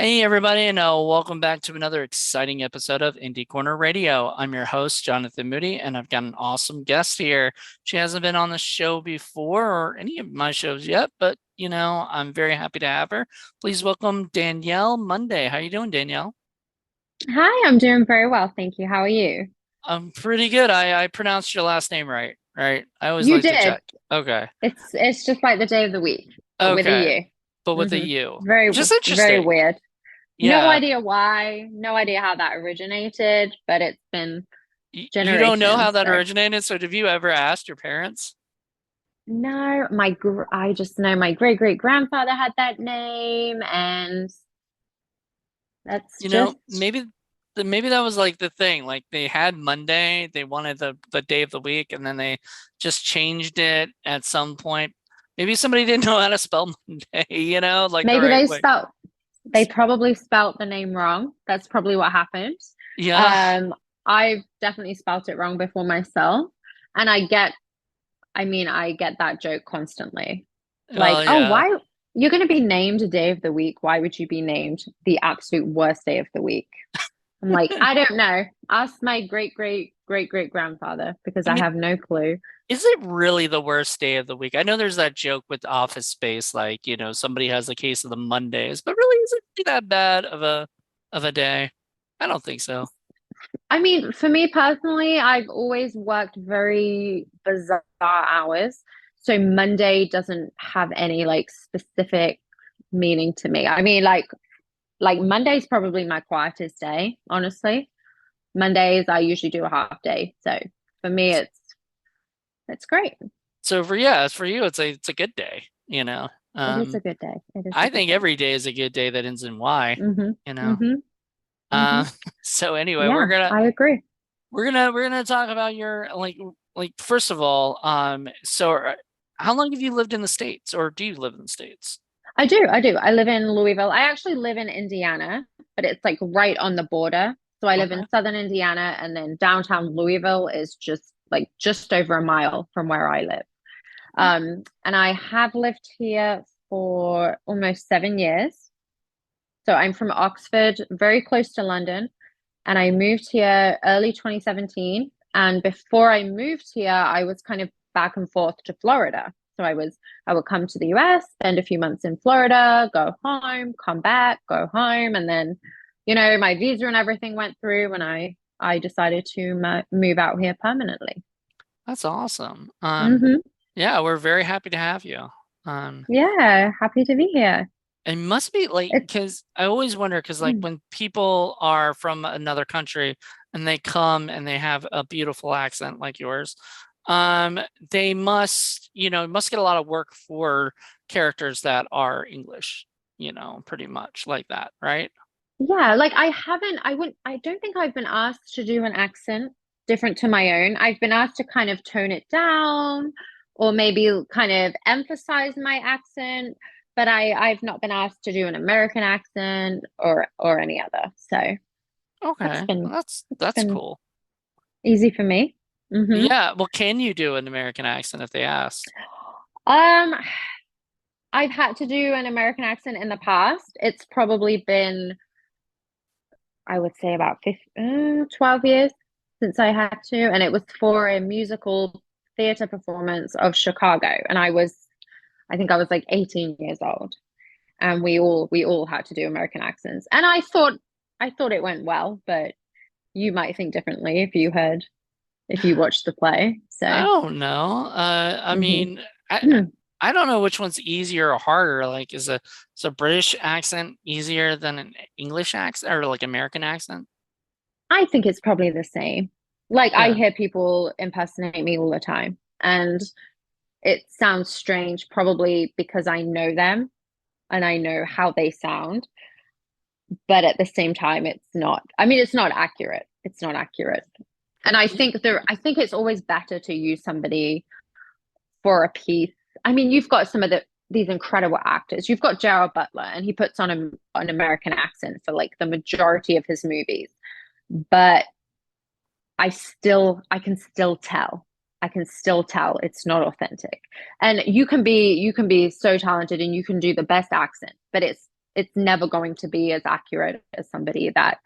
Hey everybody, and welcome back to another exciting episode of Indie Corner Radio. I'm your host, Jonathan Moody, and I've got an awesome guest here. She hasn't been on the show before or any of my shows yet, but I'm very happy to have her. Please welcome Danielle Munday. How you doing, Danielle? Hi, I'm doing very well, thank you. How are you? I'm pretty good. I pronounced your last name right, right? I always You like to did. check. Okay. It's just like the day of the week, but with a Okay. U. But with a hmm U. Very, Which is very interesting. weird. No Yeah. idea why, no idea how that originated, but it's been You don't know how generations. that So originated, so have you ever asked your parents? no, I just know my great great grandfather had that name, and that's You know, just maybe that was like the thing. Like they had Monday, they wanted the day of the week, and then they just changed it at some point. Maybe somebody didn't know how to spell Monday, like the maybe right way. they probably spelt the name wrong. That's probably what happened. Yeah, Um, I've definitely spelt it wrong before myself, and I get that joke constantly. Like, well, oh, yeah. why you're going to be named a day of the week? Why would you be named the absolute worst day of the week? I'm like, I don't know. Ask my great great great great grandfather because I I mean, have no clue. is it really the worst day of the week? I know there's that joke with Office Space, like, somebody has a case of the Mondays, but really, is it really that bad of a day? I don't think so. I mean, for me personally, I've always worked very bizarre hours. So Monday doesn't have any like specific meaning to me. I mean, like Monday's probably my quietest day, honestly. Mondays I usually do a half day. So for me it's great. So for you, it's a good day, you know. It is a Um, good day. It is a I good think day. every day is a good day that ends in Y, Mm-hmm. you know. Mm-hmm. Mm-hmm. Uh, so anyway, we're Yeah, gonna I agree. we're gonna we're gonna talk about your like first of all, how long have you lived in the States, or do you live in the States? I do. I do. I live in Louisville. I actually live in Indiana, but it's like right on the border. So I live Okay. in southern Indiana, and then downtown Louisville is just over a mile from where I live. And I have lived here for almost 7 years. So I'm from Oxford, very close to London, and I moved here early 2017. And before I moved here, I was kind of back and forth to Florida. So I would come to the US, spend a few months in Florida, go home, come back, go home, and then, my visa and everything went through, and I decided to move out here permanently. That's awesome. hmm Yeah, we're very happy to have you. Um, Yeah, happy to be here. it must be like, It's because I always wonder, because like mm, when people are from another country and they come and they have a beautiful accent like yours, they must get a lot of work for characters that are English, pretty much like that, right? yeah, like I don't think I've been asked to do an accent different to my own. I've been asked to kind of tone it down or maybe kind of emphasize my accent, but I've not been asked to do an American accent or any other. So that's Okay, well, been that's that's that's been cool. easy for me. hmm Yeah, well, can you do an American accent if they asked? Um, I've had to do an American accent in the past. It's probably been, I would say, about 12 years since I had to, and it was for a musical theater performance of Chicago. And I think I was like 18 years old, and we all had to do American accents. And I thought it went well, but you might think differently if you watched the play. I So, don't know. I mhm. mean, I don't know which one's easier or harder. Like, is a British accent easier than an English accent or like American accent? I think it's probably the same. Like I Yeah. hear people impersonate me all the time, and it sounds strange, probably because I know them and I know how they sound, but at the same time, it's not. I mean, it's not accurate. It's not accurate. And I think it's always better to use somebody for a piece. I mean, you've got some of these incredible actors. You've got Gerald Butler, and he puts on an American accent for like the majority of his movies. But I can still tell. I can still tell it's not authentic. And you can be so talented and you can do the best accent, but it's never going to be as accurate as somebody that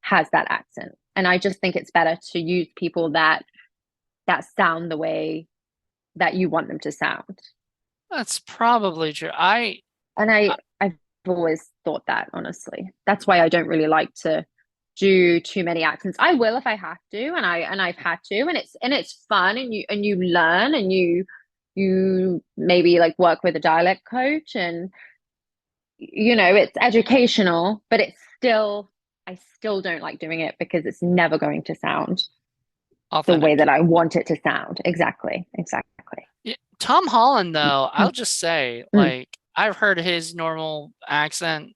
has that accent. And I just think it's better to use people that sound the way that you want them to sound. That's probably true. And I've always thought that, honestly. That's why I don't really like to do too many accents. I will if I have to, and I've had to, and it's fun, and you learn, and you maybe like work with a dialect coach, and it's educational, but it's still I still don't like doing it because it's never going to sound the way authentic. that I want it to sound. Exactly. Exactly. Yeah, Tom Holland, though, Mm, I'll just say, mm, like, I've heard his normal accent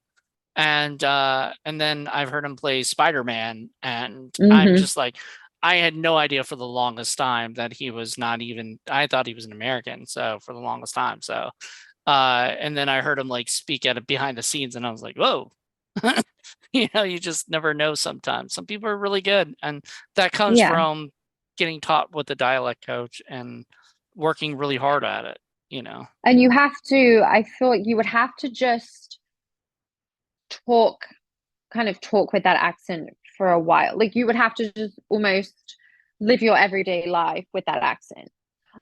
and then I've heard him play Spider-Man, and I'm mm-hmm. just like, I had no idea for the longest time that he was not even, I thought he was an American, so for the longest time. So and then I heard him like speak at it behind the scenes, and I was like, whoa. You just never know sometimes. Some people are really good, and that comes Yeah. from getting taught with the dialect coach and working really hard at it. And you have to, I thought you would have to just talk, kind of talk with that accent for a while. Like you would have to just almost live your everyday life with that accent.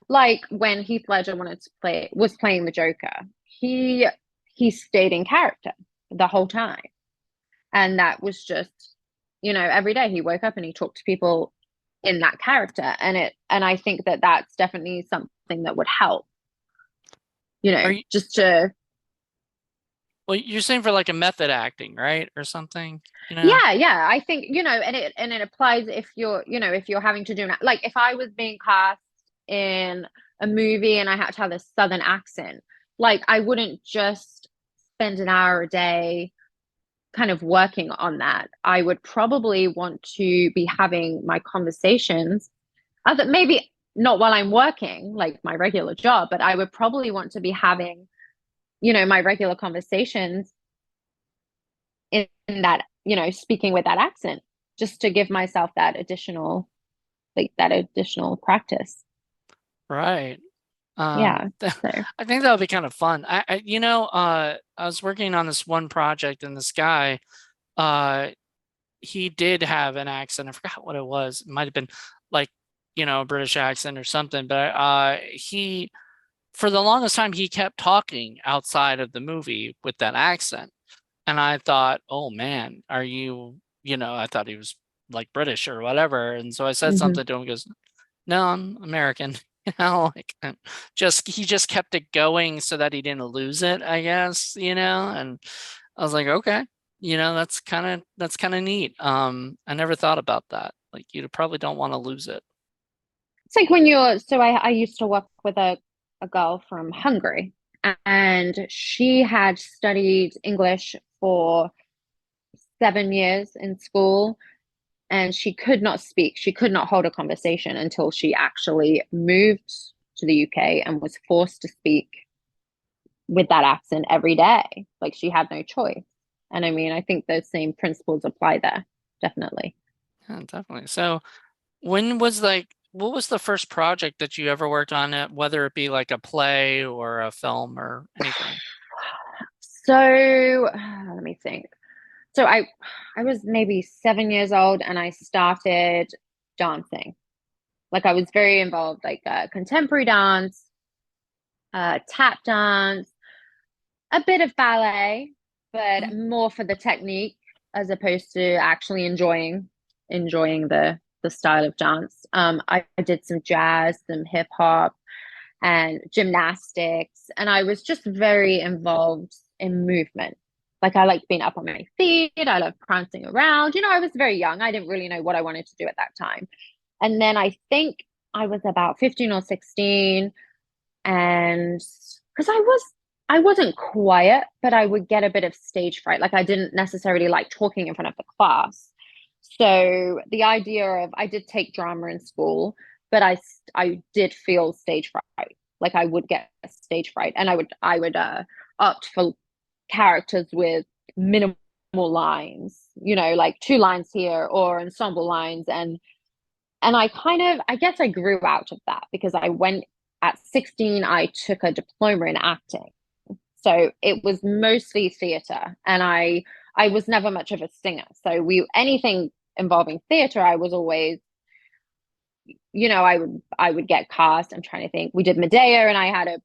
Like when Heath Ledger was playing the Joker, he stayed in character the whole time. And that was just, every day he woke up and he talked to people in that character. And I think that that's definitely something that would help, Are you, just to. well, you're saying for like a method acting, right? Or something, you know? Yeah, yeah. I think, and it applies if you're having to do, like if I was being cast in a movie and I had to have a Southern accent, like I wouldn't just spend an hour a day kind of working on that. I would probably want to be having my conversations, other maybe not while I'm working, like my regular job, but I would probably want to be having, my regular conversations in that, speaking with that accent, just to give myself that additional practice. Right. Yeah. So, I think that would be kind of fun. I was working on this one project, and this guy, uh, he did have an accent. I forgot what it was. It might have been like, a British accent or something, but for the longest time, he kept talking outside of the movie with that accent. And I thought, oh man, are I thought he was like British or whatever. And so I said mhm. something to him. He goes, no, I'm American. Like he just kept it going so that he didn't lose it, I guess. And I was like, okay, that's kind of neat. I never thought about that. Like you probably don't want to lose it. It's like when I used to work with a girl from Hungary, and she had studied English for 7 years in school, and she could not speak. She could not hold a conversation until she actually moved to the UK and was forced to speak with that accent every day. Like she had no choice. And I mean, I think those same principles apply there, definitely. Yeah, definitely. So what was the first project that you ever worked on, whether it be like a play or a film or anything? So let me think. So I was maybe 7 years old and I started dancing. Like I was very involved, like contemporary dance, tap dance, a bit of ballet, but Mm. more for the technique as opposed to actually enjoying the style of dance. I did some jazz, some hip hop, and gymnastics, and I was just very involved in movement. Like I liked being up on my feet. I loved prancing around. I was very young. I didn't really know what I wanted to do at that time. And then I think I was about 15 or 16, and because I wasn't quiet, but I would get a bit of stage fright. Like I didn't necessarily like talking in front of the class. So the idea of I did take drama in school, but I did feel stage fright. Like I would get stage fright, and I would opt for characters with minimal lines, like two lines here or ensemble lines, and I guess I grew out of that because I went at 16, I took a diploma in acting. So it was mostly theater, and I was never much of a singer. So anything involving theater, I was always, I would get cast. I'm trying to think. We did Medea, and I had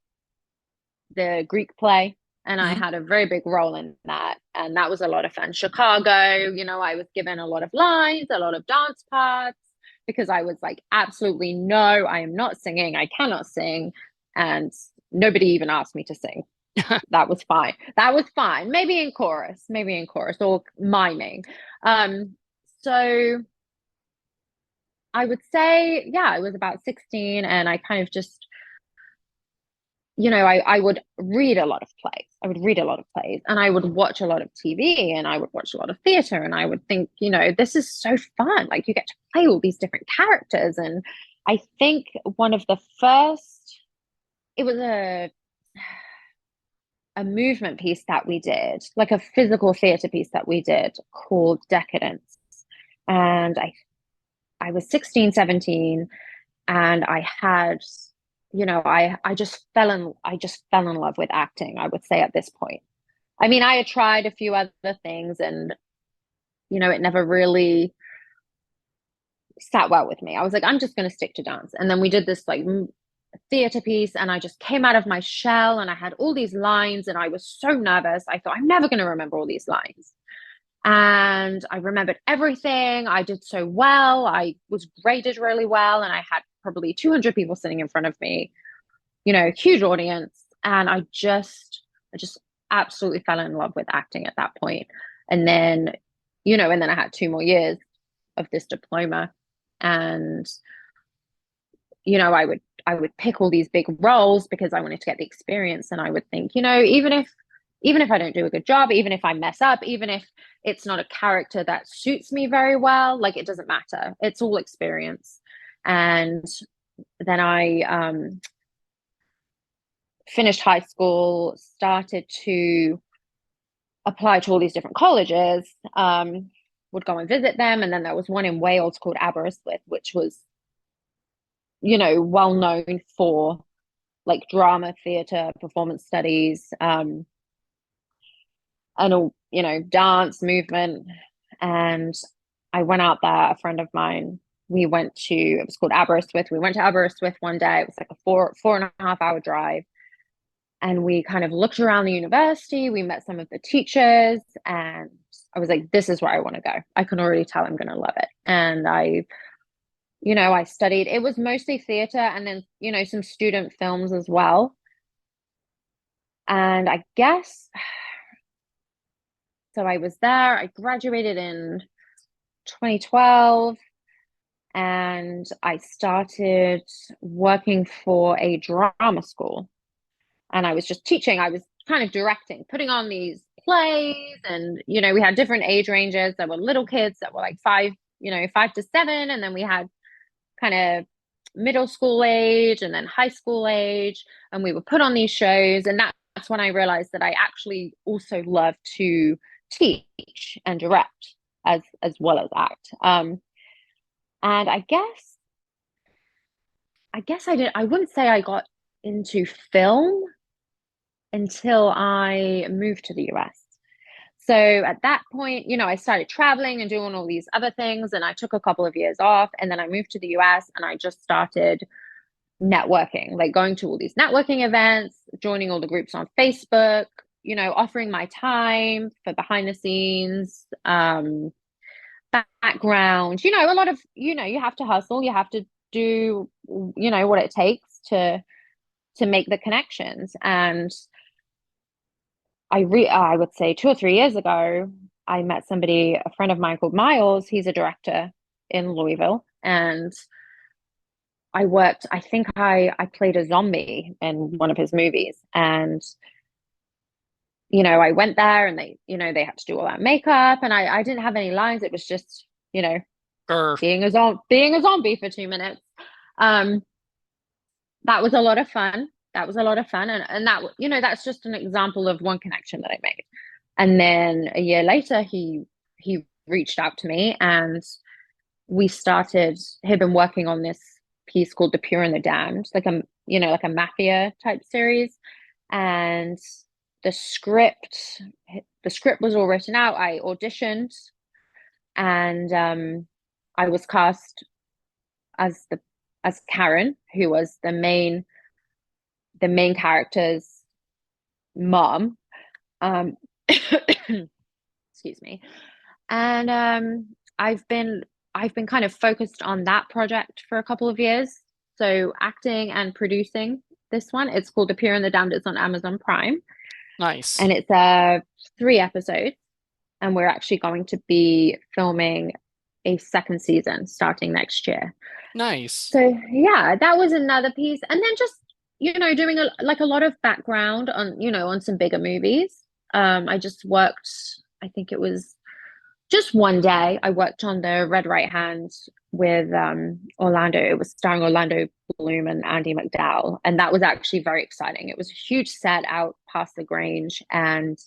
the Greek play, and I Mhm. had a very big role in that, and that was a lot of fun. Chicago, I was given a lot of lines, a lot of dance parts, because I was like, absolutely no, I am not singing. I cannot sing, and nobody even asked me to sing. That was fine. That was fine. Maybe in chorus or miming. So I would say, yeah, I was about 16, and I kind of just, I would read a lot of plays. I would read a lot of plays, and I would watch a lot of TV, and I would watch a lot of theater, and I would think, this is so fun. Like, you get to play all these different characters. And I think one of the first, it was a movement piece that we did, like a physical theater piece that we did called Decadence. And I was 16, 17, and I had, I just fell in love with acting, I would say, at this point. I mean, I had tried a few other things, and it never really sat well with me. I was like, I'm just going to stick to dance. And then we did this like theater piece, and I just came out of my shell, and I had all these lines, and I was so nervous. I thought, I'm never going to remember all these lines. And I remembered everything. I did so well. I was graded really well, and I had probably 200 people sitting in front of me, huge audience. And I just absolutely fell in love with acting at that point. And then, and then I had 2 more years of this diploma. And, I would pick all these big roles because I wanted to get the experience. And I would think, even if I don't do a good job, even if I mess up, even if it's not a character that suits me very well, like, it doesn't matter. It's all experience. And then I finished high school, started to apply to all these different colleges, would go and visit them. And then there was one in Wales called Aberystwyth, which was, well known for like drama, theater, performance studies, and all, dance, movement. And I went out there, a friend of mine, it was called Aberystwyth. We went to Aberystwyth one day. It was like a 4.5 hour drive. And we kind of looked around the university. We met some of the teachers, and I was like, this is where I want to go. I can already tell I'm going to love it. And I studied, it was mostly theater, and then, some student films as well. And I guess, so I was there, I graduated in 2012, and I started working for a drama school. And I was just teaching. I was kind of directing, putting on these plays. And, we had different age ranges. There were little kids that were like 5 to 7. And then we had kind of middle school age, and then high school age. And we would put on these shows. And that's when I realized that I actually also love to teach and direct as well as act. And I guess I wouldn't say I got into film until I moved to the US. So at that point, I started traveling and doing all these other things, and I took a couple of years off, and then I moved to the US, and I just started networking, like going to all these networking events, joining all the groups on Facebook, offering my time for behind the scenes, background, a lot of, you have to hustle, you have to do, what it takes to make the connections. And I would say 2 or 3 years ago, I met somebody, a friend of mine called Miles. He's a director in Louisville, and I think I played a zombie in one of his movies. And I went there, and they had to do all that makeup, and I didn't have any lines. It was just, Or being a zombie for 2 minutes. Um, that was a lot of fun. That was a lot of fun. And that's just an example of one connection that I made. And then a year later, he reached out to me, and he'd been working on this piece called The Pure and the Damned, like a mafia type series. And the script the script was all written out. I auditioned, and I was cast as the as Karen, who was the main character's mom. Um, excuse me. And I've been kind of focused on that project for a couple of years. So acting and producing this one. It's called Appear in the Damned. It's on Amazon Prime, Nice. and it's 3 episodes. And we're actually going to be filming a second season starting next year. Nice. So yeah, that was another piece. And then just, doing a lot of background on, on some bigger movies. I just worked, I think it was just one day, I worked on the Red Right Hand with Orlando. It was starring Orlando Bloom and Andy McDowell. And that was actually very exciting. It was a huge set out past the Grange, and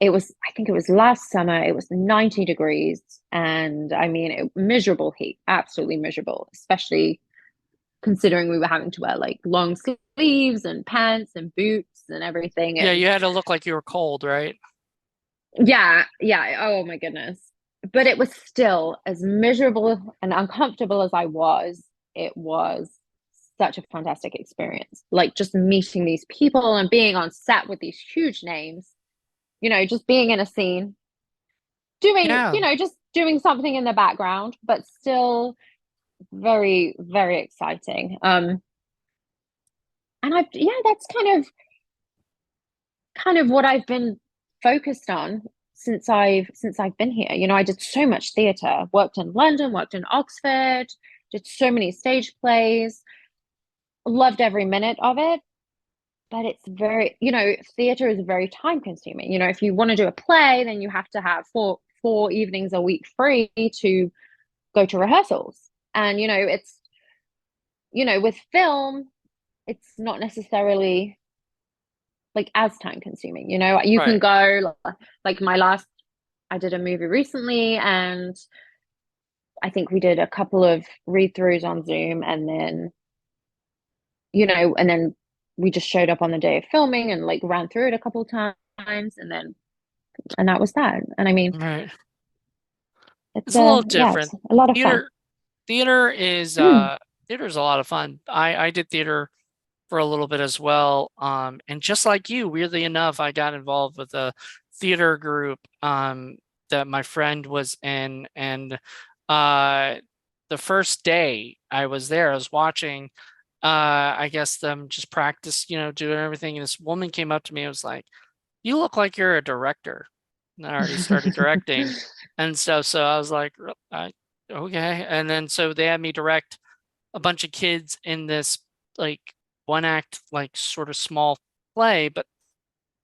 I think it was last summer. It was 90 degrees, and I mean, miserable heat, absolutely miserable, especially considering we were having to wear like long sleeves and pants and boots and everything. Yeah, It you was, had to look like you were cold, right? yeah, yeah. Oh my goodness. But it was still as miserable and uncomfortable as I was. It was such a fantastic experience. Like just meeting these people and being on set with these huge names, just being in a scene, doing, Yeah. just doing something in the background, but still very, very exciting. And yeah, that's kind of what I've been focused on since I've been here. I did so much theater, worked in London, worked in Oxford, did so many stage plays, loved every minute of it. But it's very, theater is very time consuming. If you want to do a play, then you have to have four evenings a week free to go to rehearsals. And it's, with film, it's not necessarily like as time consuming. You can Right. go like I did a movie recently, and I think we did a couple of read throughs on Zoom, and then and then we just showed up on the day of filming and like ran through it a couple of times, and that was that. And I mean, Right. it's It's a little yeah, it's different. a lot of fun. Theater theater is Mm. theater is a lot of fun. I did theater for a little bit as well. And just like you, weirdly enough, I got involved with a theater group that my friend was in, and uh the first day I was there, I was watching I guess them just practice, doing everything, and this woman came up to me and was like, "You look like you're a director." And I already started directing. And so I was like, okay. And then so they had me direct a bunch of kids in this like one act, like sort of small play, but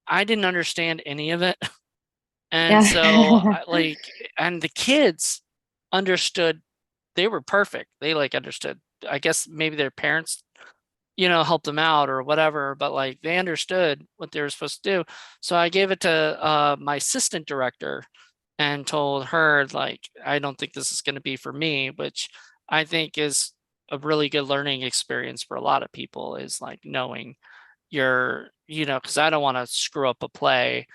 I didn't understand any of it. And so Yeah. and the kids understood, they were perfect. They like understood. I guess maybe their parents, helped them out or whatever, but like they understood what they were supposed to do. So I gave it to my assistant director and told her, like, I don't think this is going to be for me, which I think is a really good learning experience for a lot of people, is like knowing because I don't want to screw up a play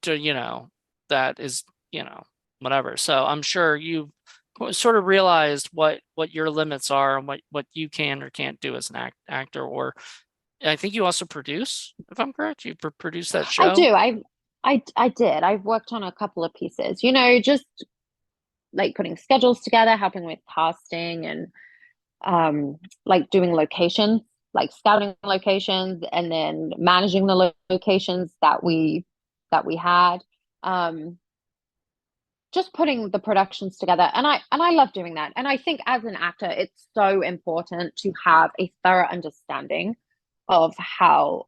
to, that is, whatever. So I'm sure you sort of realized what your limits are and what you can or can't do as an actor. Or I think you also produce, if I'm correct, you produce that I show. do. I did. I've worked on a couple of pieces, just like putting schedules together, helping with casting, and like doing locations, like scouting locations, and then managing the locations that we had. Um, just putting the productions together, and I love doing that. And I think as an actor, it's so important to have a thorough understanding of how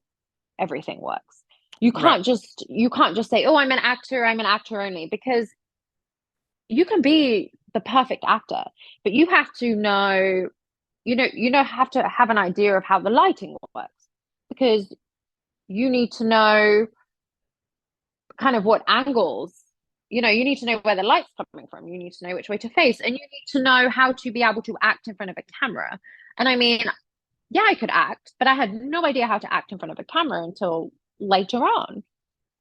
everything works. Right. You can't just say, "Oh, I'm an actor only," because you can be the perfect actor, but you have to know, have to have an idea of how the lighting works, because you need to know kind of what angles, you need to know where the light's coming from. You need to know which way to face, and you need to know how to be able to act in front of a camera. And I mean, yeah, I could act, but I had no idea how to act in front of a camera until later on.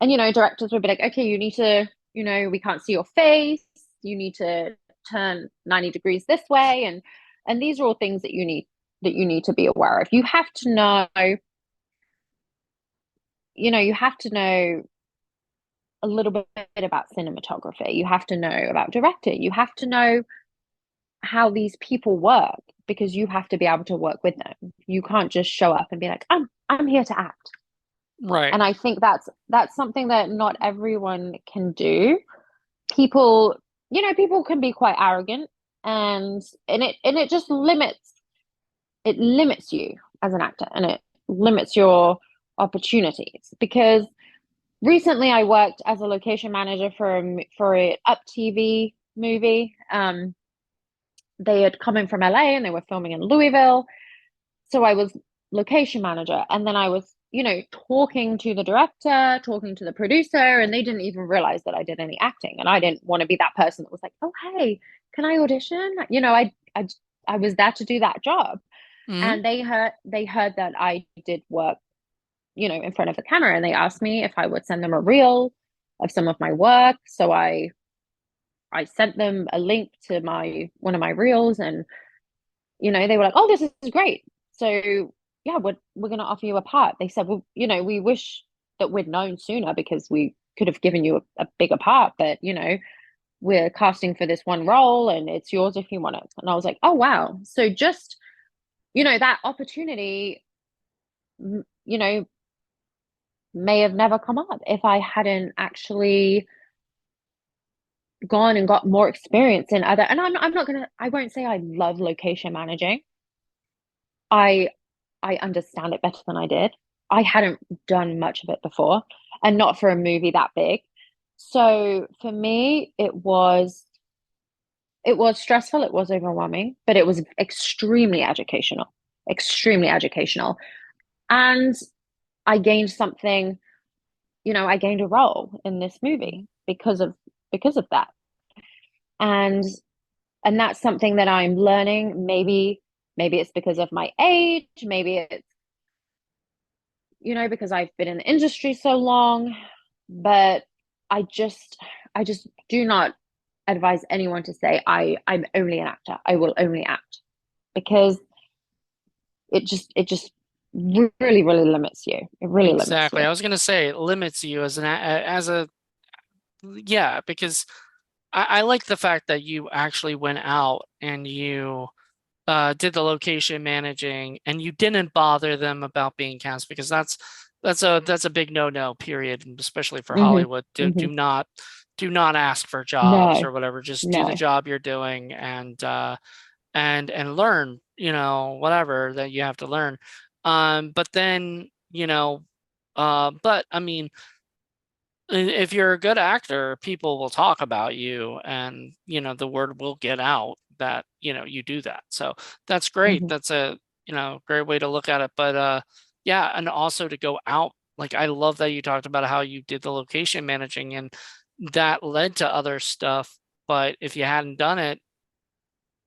And, directors would be like, okay, you need to, we can't see your face. You need to turn 90 degrees this way. And these are all things that you need to be aware of. You have to know, you have to know a little bit about cinematography. You have to know about directing. You have to know how these people work because you have to be able to work with them. You can't just show up and be like, I'm here to act. Right. And I think that's something that not everyone can do. People, people can be quite arrogant, and it just limits you as an actor, and it limits your opportunities. Because recently I worked as a location manager for a Up TV movie. They had come in from LA and they were filming in Louisville. So I was location manager, and then I was, talking to the director, talking to the producer, and they didn't even realize that I did any acting. And I didn't want to be that person that was like, "Oh, hey, can I audition?" I was there to do that job. Hmm. And they heard that I did work, in front of the camera, and they asked me if I would send them a reel of some of my work. So I sent them a link to my one of my reels, and they were like, "Oh, this is great. So yeah, we're going to offer you a part." They said, "Well, we wish that we'd known sooner because we could have given you a bigger part, but we're casting for this one role and it's yours if you want it." And I was like, "Oh wow." So just, that opportunity, you know, may have never come up if I hadn't actually gone and got more experience in other. And I'm not gonna I won't say I love location managing. I I understand it better than I did. I hadn't done much of it before, and not for a movie that big. So for me, it was stressful, it was overwhelming, but it was extremely educational, extremely educational. And I gained something, I gained a role in this movie because of that. And that's something that I'm learning. Maybe it's because of my age, maybe it's because I've been in the industry so long, but I just do not advise anyone to say I'm only an actor. I will only act, because it just really, really limits you. It really limits Exactly. you. I was gonna say it limits you as as a yeah, because I like the fact that you actually went out and you did the location managing and you didn't bother them about being cast, because that's a big no-no, period, and especially for Hmm. Hollywood. Hmm. Do not ask for jobs No, or whatever. Just do the no. job you're doing and learn, whatever that you have to learn. But then, but I mean, if you're a good actor, people will talk about you, and the word will get out that you do that. So that's great. Hmm. That's a great way to look at it. But yeah, and also to go out, like, I love that you talked about how you did the location managing and that led to other stuff. But if you hadn't done it,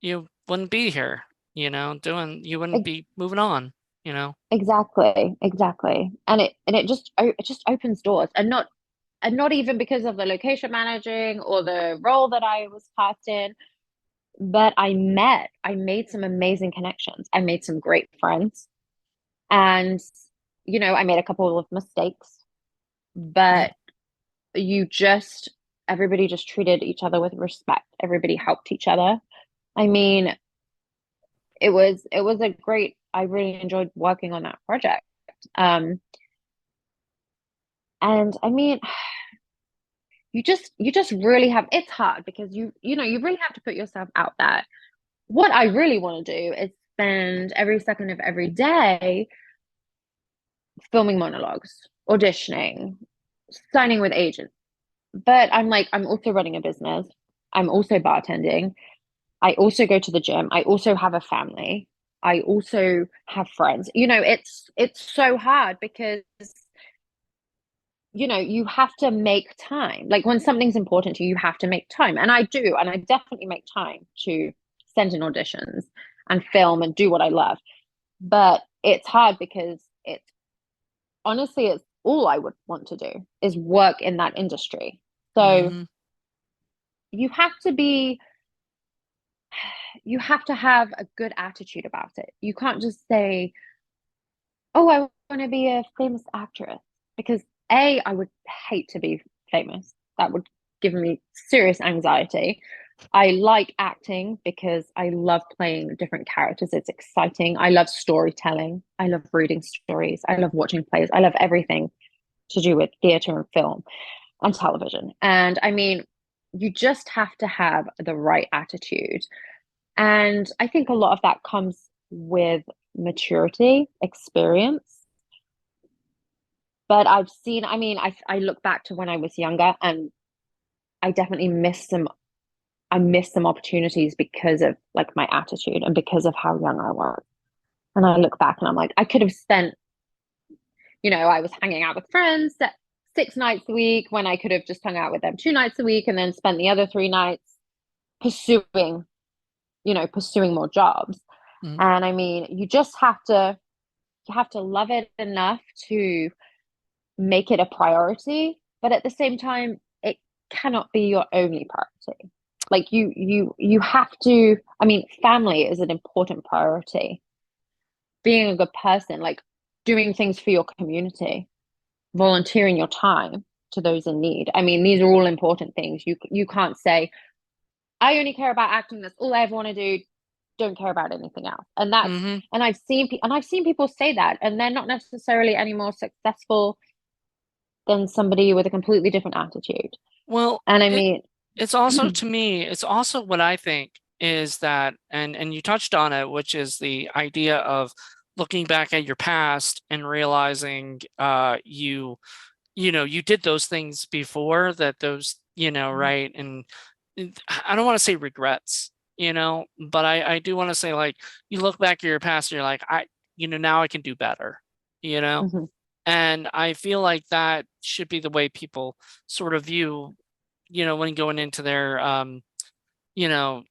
you wouldn't be here, you wouldn't be moving on, you know. Exactly, exactly. And it just opens doors, and not even because of the location managing or the role that I was cast in, but I made some amazing connections. I made some great friends, and I made a couple of mistakes, Mm. but you just everybody just treated each other with respect. Everybody helped each other. I mean, it was a great. I really enjoyed working on that project. Um, and I mean, you just really have. It's hard because you really have to put yourself out there. What I really want to do is spend every second of every day filming monologues, auditioning, signing with agents. But I'm like, I'm also running a business. I'm also bartending. I also go to the gym. I also have a family. I also have friends. It's so hard because you have to make time. Like, when something's important to you, you have to make time. And I do, and I definitely make time to send in auditions and film and do what I love. But it's hard because it's honestly all I would want to do is work in that industry. So Hmm. you have to be, you have to have a good attitude about it. You can't just say, oh, I want to be a famous actress, because I would hate to be famous. That would give me serious anxiety. I like acting because I love playing different characters. It's exciting. I love storytelling. I love reading stories. I love watching plays. I love everything to do with theater and film and television. And I mean, you just have to have the right attitude. And I think a lot of that comes with maturity, experience. But I've seen, I mean, I look back to when I was younger, and I definitely missed some opportunities because of like my attitude and because of how young I was. And I look back and I'm like, I could have spent, I was hanging out with friends 6 nights a week when I could have just hung out with them 2 nights a week and then spent the other 3 nights pursuing, pursuing more jobs. Hmm. And I mean, you have to love it enough to make it a priority, but at the same time, it cannot be your only priority. Like you have to, I mean, family is an important priority. Being a good person, like doing things for your community, volunteering your time to those in need. I mean, these are all important things. You can't say, I only care about acting, that's all I ever want to do, don't care about anything else. Hmm. And I've seen people say that, and they're not necessarily any more successful than somebody with a completely different attitude. Well, And I mean, it's also to me, it's also what I think is that, and you touched on it, which is the idea of looking back at your past and realizing you did those things before that those, right? And I don't want to say regrets, but I do want to say like you look back at your past and you're like, now I can do better, you know? mhm, And I feel like that should be the way people sort of view, when going into their you know,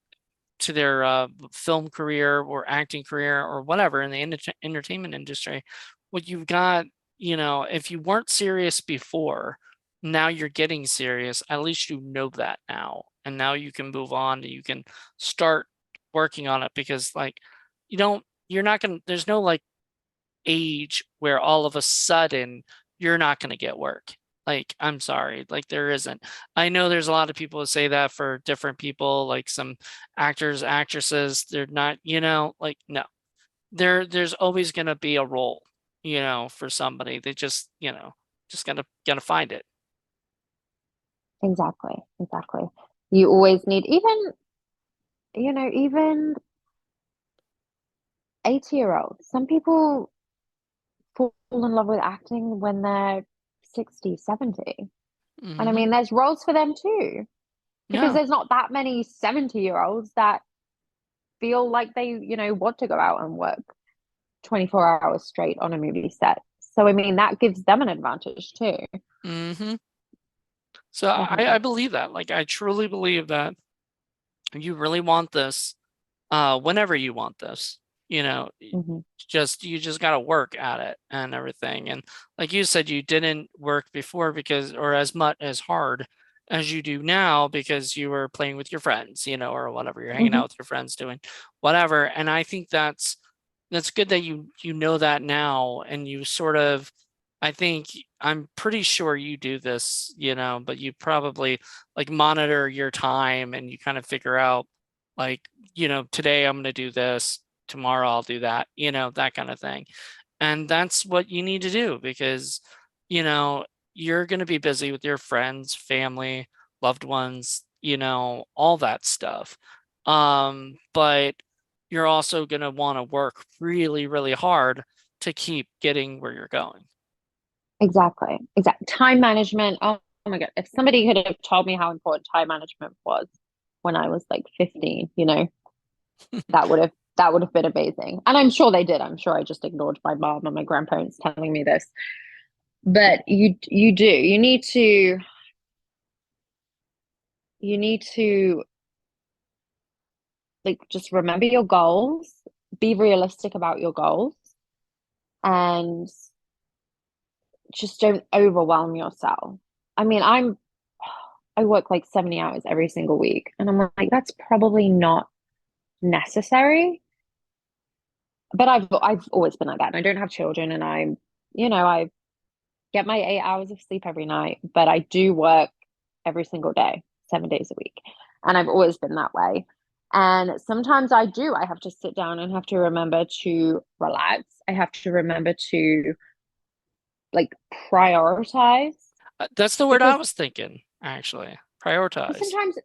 to their film career or acting career or whatever in the entertainment industry. What you've got, if you weren't serious before, now you're getting serious. At least you know that now. And now you can move on and you can start working on it because, like, you're not going to, there's no like age where all of a sudden you're not going to get work. Like, I'm sorry, like there isn't. I know there's a lot of people who say that for different people, like some actors, actresses, they're not, like no. There's always going to be a role, for somebody. They just, just gotta find it. exactly, exactly. You always need, even 80-year-olds. Some people fall in love with acting when they're 60, 70. And I Hmm. mean, there's roles for them too, because Yeah. there's not that many 70-year-olds that feel like they, want to go out and work 24 hours straight on a movie set. So, I mean, that gives them an advantage too. Hmm. So I Definitely. believe that. Like I truly believe that you really want this, whenever you want this, you know, Hmm. you just got to work at it and everything. And like you said, you didn't work before because, or as much as hard as you do now because you were playing with your friends, or whatever, you're hanging Hmm. out with your friends doing whatever. And I think that's good that you know that now and you sort of, I think I'm pretty sure you do this, but you probably like monitor your time and you kind of figure out like, today I'm going to do this, tomorrow I'll do that, that kind of thing. And that's what you need to do because, you know, you're going to be busy with your friends, family, loved ones, all that stuff. But you're also going to want to work really, really hard to keep getting where you're going. Exactly. Exactly. Time management. Oh my God. If somebody could have told me how important time management was when I was like 15, that would have been amazing. And I'm sure they did. I'm sure I just ignored my mom and my grandparents telling me this. But you do. You need to like just remember your goals, be realistic about your goals, and just don't overwhelm yourself. I mean, I work like 70 hours every single week, and I'm like, that's probably not necessary. But I've always been like that, and I don't have children, and I get my 8 hours of sleep every night, but I do work every single day, 7 days a week. And I've always been that way. And sometimes I have to sit down and have to remember to relax. I have to remember to like prioritize That's the word I because was thinking, actually. Prioritize.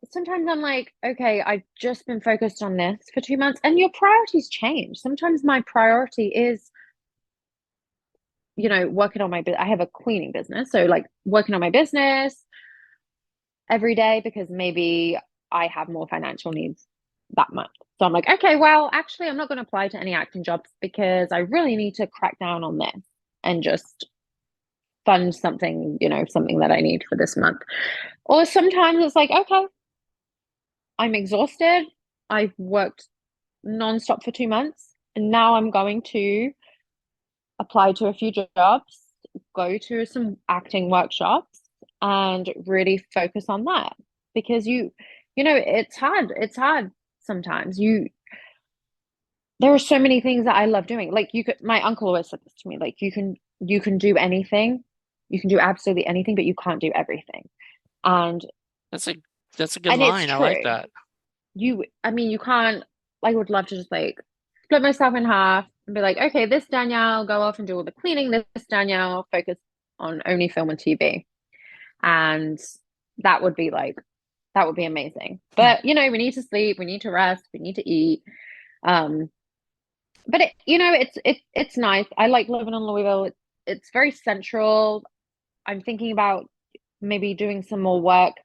sometimes I'm like, okay, I've just been focused on this for 2 months and your priorities change. Sometimes my priority is, working on I have a cleaning business. So like working on my business every day because maybe I have more financial needs that month. So I'm like, okay, well, actually, I'm not going to apply to any acting jobs because I really need to crack down on this and just fund something, something that I need for this month. Or sometimes it's like, okay, I'm exhausted. I've worked nonstop for 2 months, and now I'm going to apply to a few jobs, go to some acting workshops, and really focus on that because it's hard. It's hard sometimes. There are so many things that I love doing. Like my uncle always said this to me, like you can do anything, you can do absolutely anything, but you can't do everything. And That's a that's a good and it's line. I like true. that. I mean, you can't, I would love to just like split myself in half and be like, okay, this Danielle, go off and do all the cleaning. This Danielle, focus on only film and TV. And that would be like, that would be amazing. But, we need to sleep, we need to rest, we need to eat. Um, but it's nice. I like living in Louisville. It's very central. I'm thinking about maybe doing some more work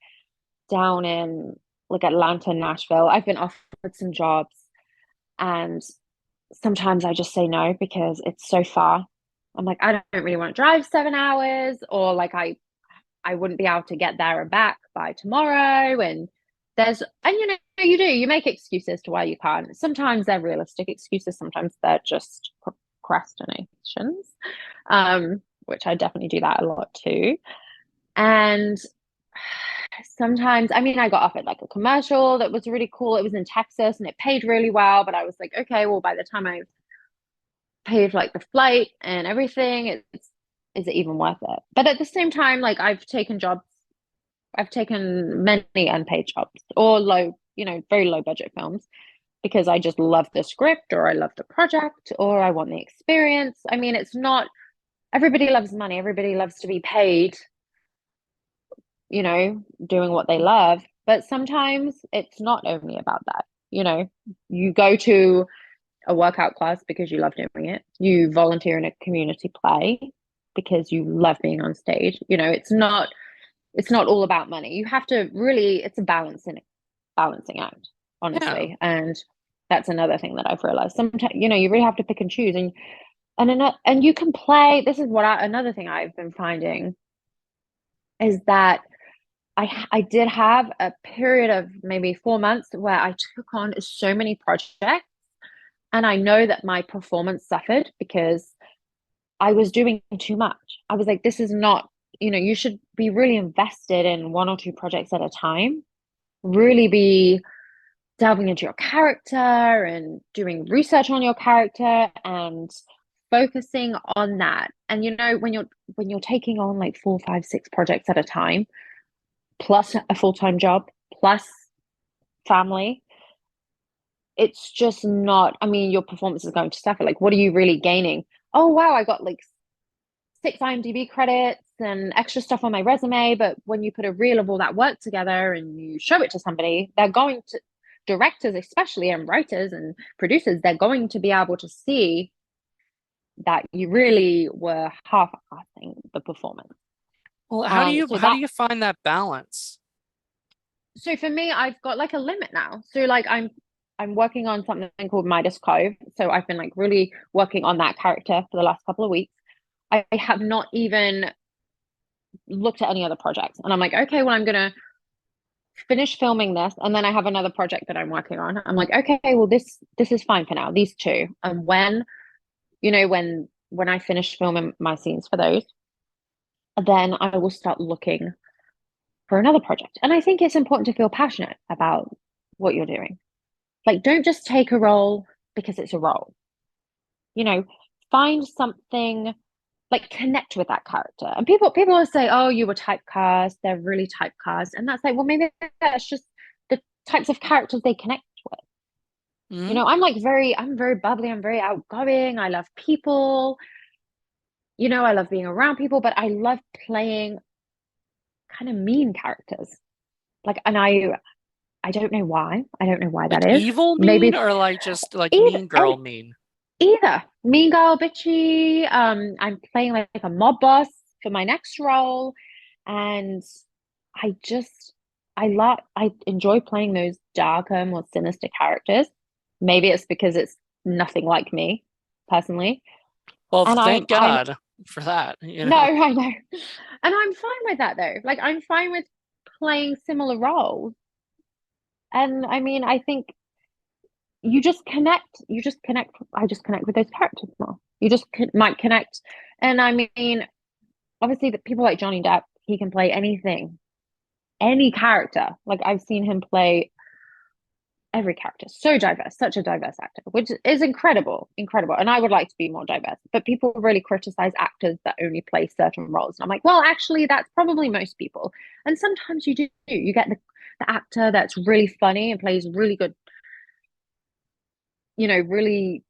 down in like Atlanta, Nashville. I've been offered some jobs and sometimes I just say no because it's so far. I'm like, I don't really want to drive 7 hours, or like I wouldn't be able to get there and back by tomorrow. You make excuses to why you can't. Sometimes they're realistic excuses, sometimes they're just procrastinations. Which I definitely do that a lot too. And sometimes, I mean, I got offered like a commercial that was really cool. It was in Texas and it paid really well, but I was like, okay, well, by the time I paid for like the flight and everything, is it even worth it? But at the same time, like I've taken many unpaid jobs or very low budget films because I just love the script or I love the project or I want the experience. I mean, it's not everybody loves money, everybody loves to be paid, doing what they love. But sometimes it's not only about that. You go to a workout class because you love doing it. You volunteer in a community play because you love being on stage. It's not all about money. You have to really, it's a balancing act, Yeah. honestly. And that's another thing that I've realized. Sometimes, you really have to pick and choose and you can play. This is another thing I've been finding is that I did have a period of maybe 4 months where I took on so many projects, and I know that my performance suffered because I was doing too much. I was like, this is not, you should be really invested in one or two projects at a time, really be delving into your character and doing research on your character and focusing on that. And when you're taking on like 4, 5, 6 projects at a time, plus a full-time job, plus family, it's just not, I mean, your performance is going to suffer. Like, what are you really gaining? Oh, wow, I got like 6 IMDb credits and extra stuff on my resume. But when you put a reel of all that work together and you show it to somebody, directors, especially, and writers and producers, they're going to be able to see that you really were half-assing the performance. Well, So how do that you find that balance? so for me, I've got like a limit now. So like I'm working on something called Midas Cove. So I've been like really working on that character for the last couple of weeks. I have not even looked at any other projects. And I'm like, okay, well, I'm gonna finish filming this, and then I have another project that I'm working on. I'm like, okay, well, this is fine for now, these two. And when I finish filming my scenes for those, then I will start looking for another project. And I think it's important to feel passionate about what you're doing. Like, don't just take a role because it's a role. You know, find something, like, connect with that character. And people will say, "Oh, you were typecast. They're really typecast," and that's like, well, maybe that's just the types of characters they connect with. You Mhm. know, I'm very bubbly. I'm very outgoing. I love people. You know, I love being around people, but I love playing kind of mean characters. Like, and I don't know why. I don't know why that Like is. evil mean Maybe or like just like either mean girl mean? either mean girl, bitchy. I'm playing like a mob boss for my next role, and I just I enjoy playing those darker, more sinister characters. Maybe it's because it's nothing like me personally, Well, and thank I'm God for that, you no, know. I know, and I'm fine with that though. Like, I'm fine with playing similar roles, and I mean, I think you just connect. I just connect with those characters more. You just might connect. And I mean, obviously the people like Johnny Depp, he can play anything, any character. Like, I've seen him play every character, so diverse, such a diverse actor, which is incredible, and I would like to be more diverse, but people really criticize actors that only play certain roles, and I'm like, well, actually, that's probably most people. And sometimes you get the actor that's really funny and plays really good, you know, really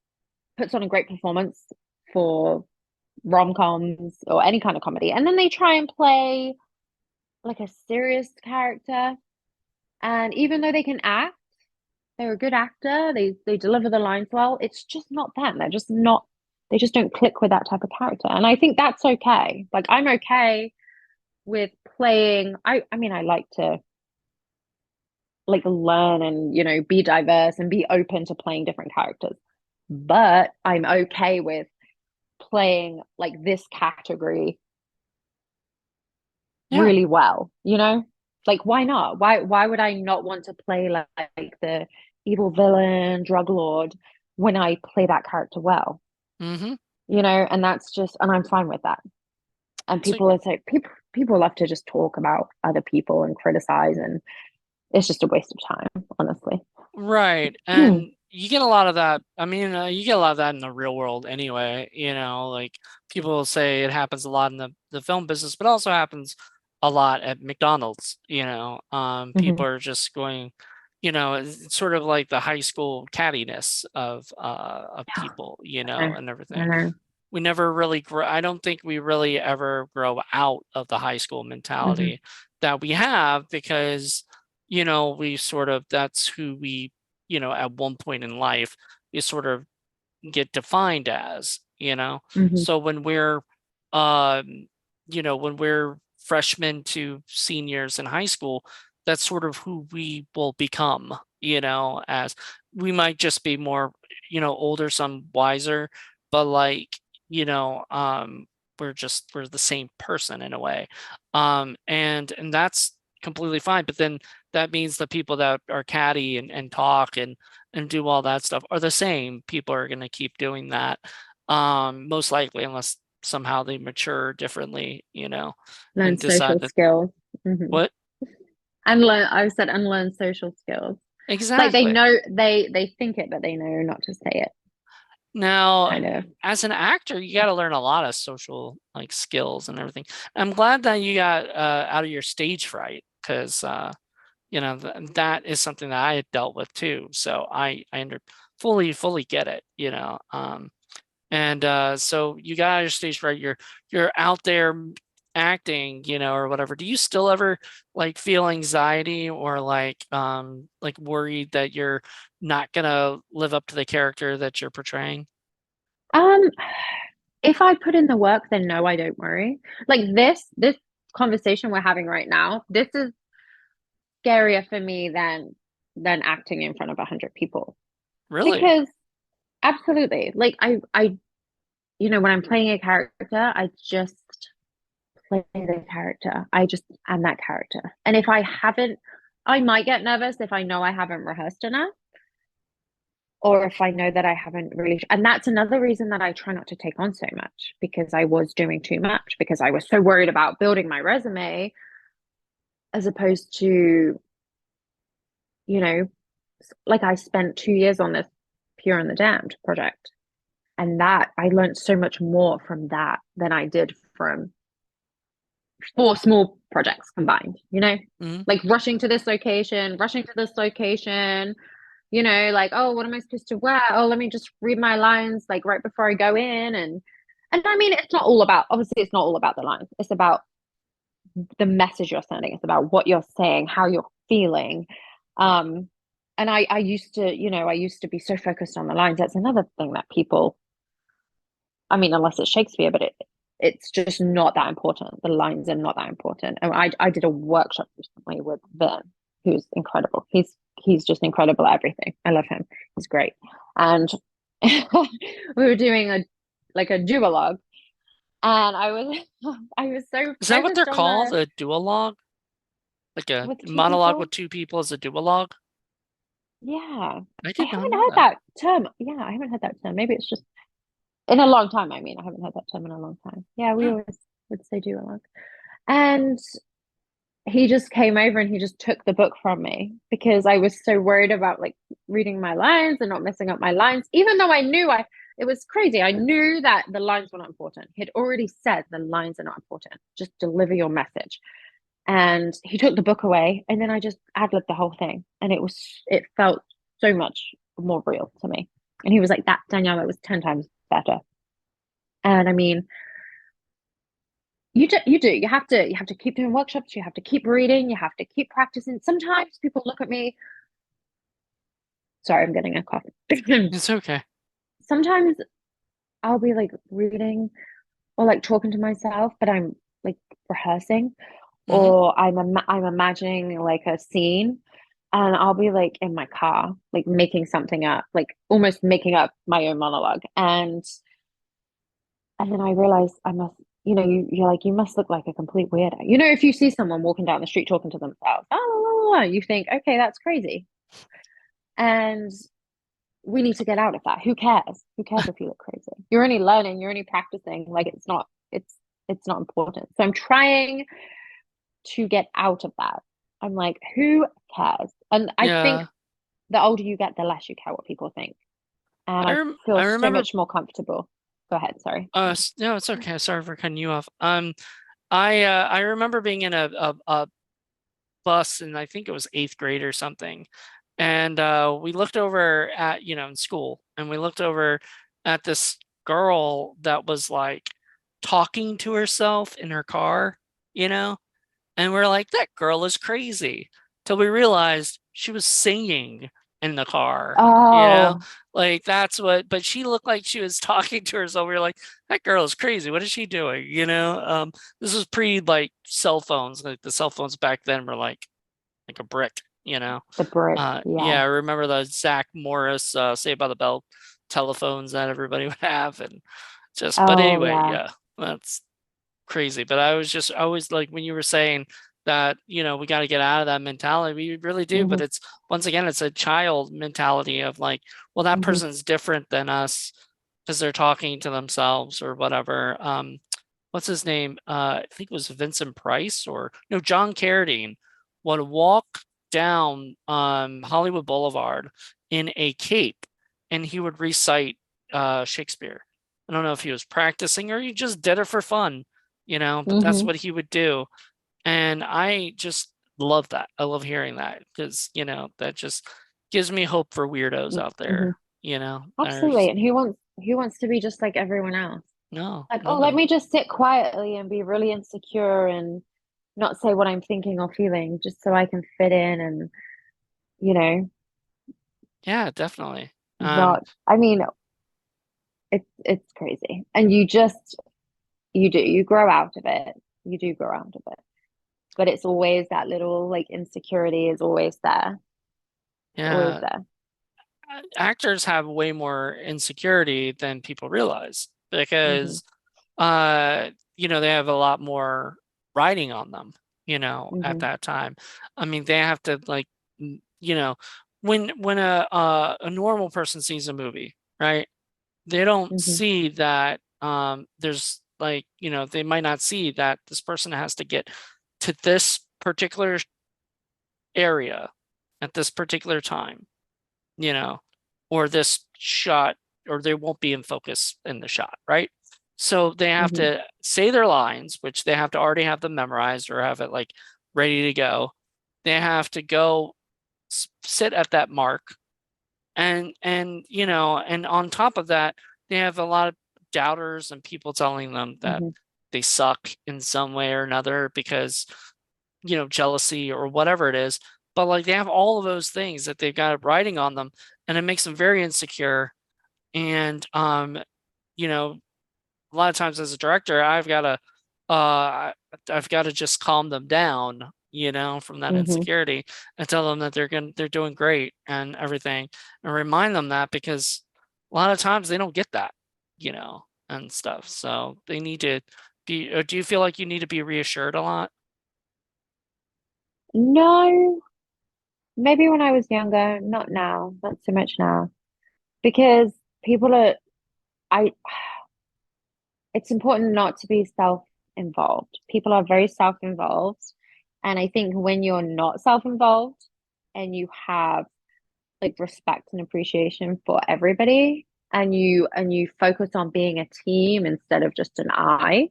puts on a great performance for rom-coms or any kind of comedy, and then they try and play like a serious character, and even though they can act, they're a good actor, they deliver the lines well, it's just not them. They're just not, they just don't click with that type of character, and I think that's okay. Like, I'm okay with playing, I mean, I like to like learn and, you know, be diverse and be open to playing different characters, but I'm okay with playing like this category Yeah. really well, you know? Like, why not? Why would I not want to play like the evil villain, drug lord, when I play that character well? Mm-hmm. You know, and that's just, and I'm fine with that. And So people are like, people love to just talk about other people and criticize, and it's just a waste of time, honestly. right. And you get a lot of that. I mean, you get a lot of that in the real world anyway, you know, like people say it happens a lot in the film business, but also happens a lot at McDonald's, you know. Hmm. People are just going, you know, it's sort of like the high school cattiness of people, you I know, know, and I everything. know. We never really grow. I don't think we really ever grow out of the high school Hmm. mentality that we have because, you know, we sort of, that's who we, you know, at one point in life, you sort of get defined as, you know. Hmm. So when we're, um, you know, when we're freshmen to seniors in high school, that's sort of who we will become, you know, as we might just be more, you know, older, some wiser, but like, you know, we're the same person in a way. And that's completely fine. But then that means the people that are catty and talk and do all that stuff are the same. People are going to keep doing that, most likely, unless somehow they mature differently, you know, Learn and decide social that skills. Hmm. what Unlearn, I've said unlearn social skills. Like, they exactly. know, they think it, but they know not to say it, Now, kind of. as an actor, you got to learn a lot of social like skills and everything. I'm glad that you got out of your stage fright because you know that is something that I had dealt with too. So fully get it, you know. And so you got out of your stage right. You're out there acting, you know, or whatever. Do you still ever like feel anxiety or like worried that you're not gonna live up to the character that you're portraying? Um, if I put in the work, then no, I don't worry. Like, this conversation we're having right now, this is scarier for me than acting in front of 100 people. Really? Because absolutely, like, I you know, when I'm playing a character, I just play the character. I just am that character. And if I haven't, I might get nervous if I know I haven't rehearsed enough. or if I know that I haven't really, and that's another reason that I try not to take on so much, because I was doing too much, because I was so worried about building my resume, as opposed to, you know, like I spent 2 years on this Pure and the Damned project. And that I learned so much more from that than I did from four small projects combined, Hmm. like rushing to this location, like, oh, what am I supposed to wear? Oh, let me just read my lines like right before I go in. And I mean, it's not all about, obviously, it's not all about the lines. It's about the message you're sending. It's about what you're saying, how you're feeling. Yeah. And I used to, I used to be so focused on the lines. That's another thing that people, I mean, unless it's Shakespeare, but it's just not that important. The lines are not that important. And I did a workshop recently with Vin, who's incredible. He's just incredible at everything. I love him. He's great. And we were doing a duologue, and I was so Is that what they're focused on called? the A duologue? Like a with two monologue people. with two people is a duologue? Yeah. I I did not haven't know heard that. that term. Yeah, I haven't heard that term. Maybe it's just in a long time. I mean, I haven't heard that term in a long time. Yeah, we Oh, always would say duologue. And he just came over and he just took the book from me, because I was so worried about like reading my lines and not messing up my lines, even though I knew it was crazy. I knew that the lines were not important. He'd already said the lines are not important. Just deliver your message. And he took the book away, and then I just ad-libbed the whole thing. And it felt so much more real to me. And he was like, that Danielle, it was 10 times better. And I mean, you have to keep doing workshops, you have to keep reading, you have to keep practicing. Sometimes people look at me, sorry, I'm getting a cough. it's okay. Sometimes I'll be like reading or like talking to myself, but I'm like rehearsing, Hmm. or I'm imagining like a scene, and I'll be like in my car like making something up, like almost making up my own monologue. And then I realized I must, you're like, you must look like a complete weirdo. If you see someone walking down the street talking to themselves, you think, okay, that's crazy. And we need to get out of that. Who cares? Who cares if you look crazy? You're only learning, you're only practicing. Like it's not important. So I'm trying to get out of that. I'm like, who cares? And I think Yeah. the older you get, the less you care what people think. And I I feel so remember. much more comfortable. Go ahead, sorry. No, it's okay. Sorry for cutting you off. I remember being in a bus, and I think it was eighth grade or something. And we looked over at, in school, and we looked over at this girl that was like talking to herself in her car, you know? And we're like, that girl is crazy. Till we realized she was singing in the car, you know? Oh, Like that's what, but she looked like she was talking to herself. We were like, that girl is crazy. What is she doing? This was pre like cell phones. Like the cell phones back then were like a brick, you know? the brick. Yeah. Yeah, I remember the Zach Morris Saved by the Bell telephones that everybody would have. And but Oh, anyway, yeah. yeah, that's crazy. But I was just always like when you were saying that, we got to get out of that mentality. We really do. But Hmm. it's once again, it's a child mentality of like, well, that Hmm. person's different than us because they're talking to themselves or whatever. What's his name? I think it was Vincent Price or no, John Carradine would walk down Hollywood Boulevard in a cape, and he would recite Shakespeare. I don't know if he was practicing or he just did it for fun, but that's Hmm. what he would do. And I just love that. I love hearing that because, that just gives me hope for weirdos out Hmm. there, Absolutely. there's And who wants to be just like everyone else? no, Like, oh, let nobody. me just sit quietly and be really insecure and not say what I'm thinking or feeling just so I can fit in and, you know, Yeah, definitely. not, I mean, it's crazy. And you grow out of it. You do grow out of it. But it's always that little like insecurity is always there. It's always Yeah, there. actors have way more insecurity than people realize Hmm. because they have a lot more riding on them, at Hmm. that time. I mean, they have to like, you know, when a normal person sees a movie, right? They don't Hmm. see that there's like, they might not see that this person has to get to this particular area at this particular time, you know, or this shot, or they won't be in focus in the shot, right? So they have Hmm. to say their lines, which they have to already have them memorized or have it like ready to go. They have to go sit at that mark, and on top of that, they have a lot of doubters and people telling them that Hmm. they suck in some way or another because jealousy or whatever it is. But like they have all of those things that they've got writing on them, and it makes them very insecure. And you know, a lot of times as a director, I've got to just calm them down, from that Hmm. insecurity and tell them that they're doing great and everything, and remind them that because a lot of times they don't get that, and stuff. So they need to be. Or do you feel like you need to be reassured a lot? No, maybe when I was younger, not now, not so much now, because people are, I, it's important not to be self-involved. People are very self-involved. And I think when you're not self-involved and you have like respect and appreciation for everybody, and you focus on being a team instead of just an I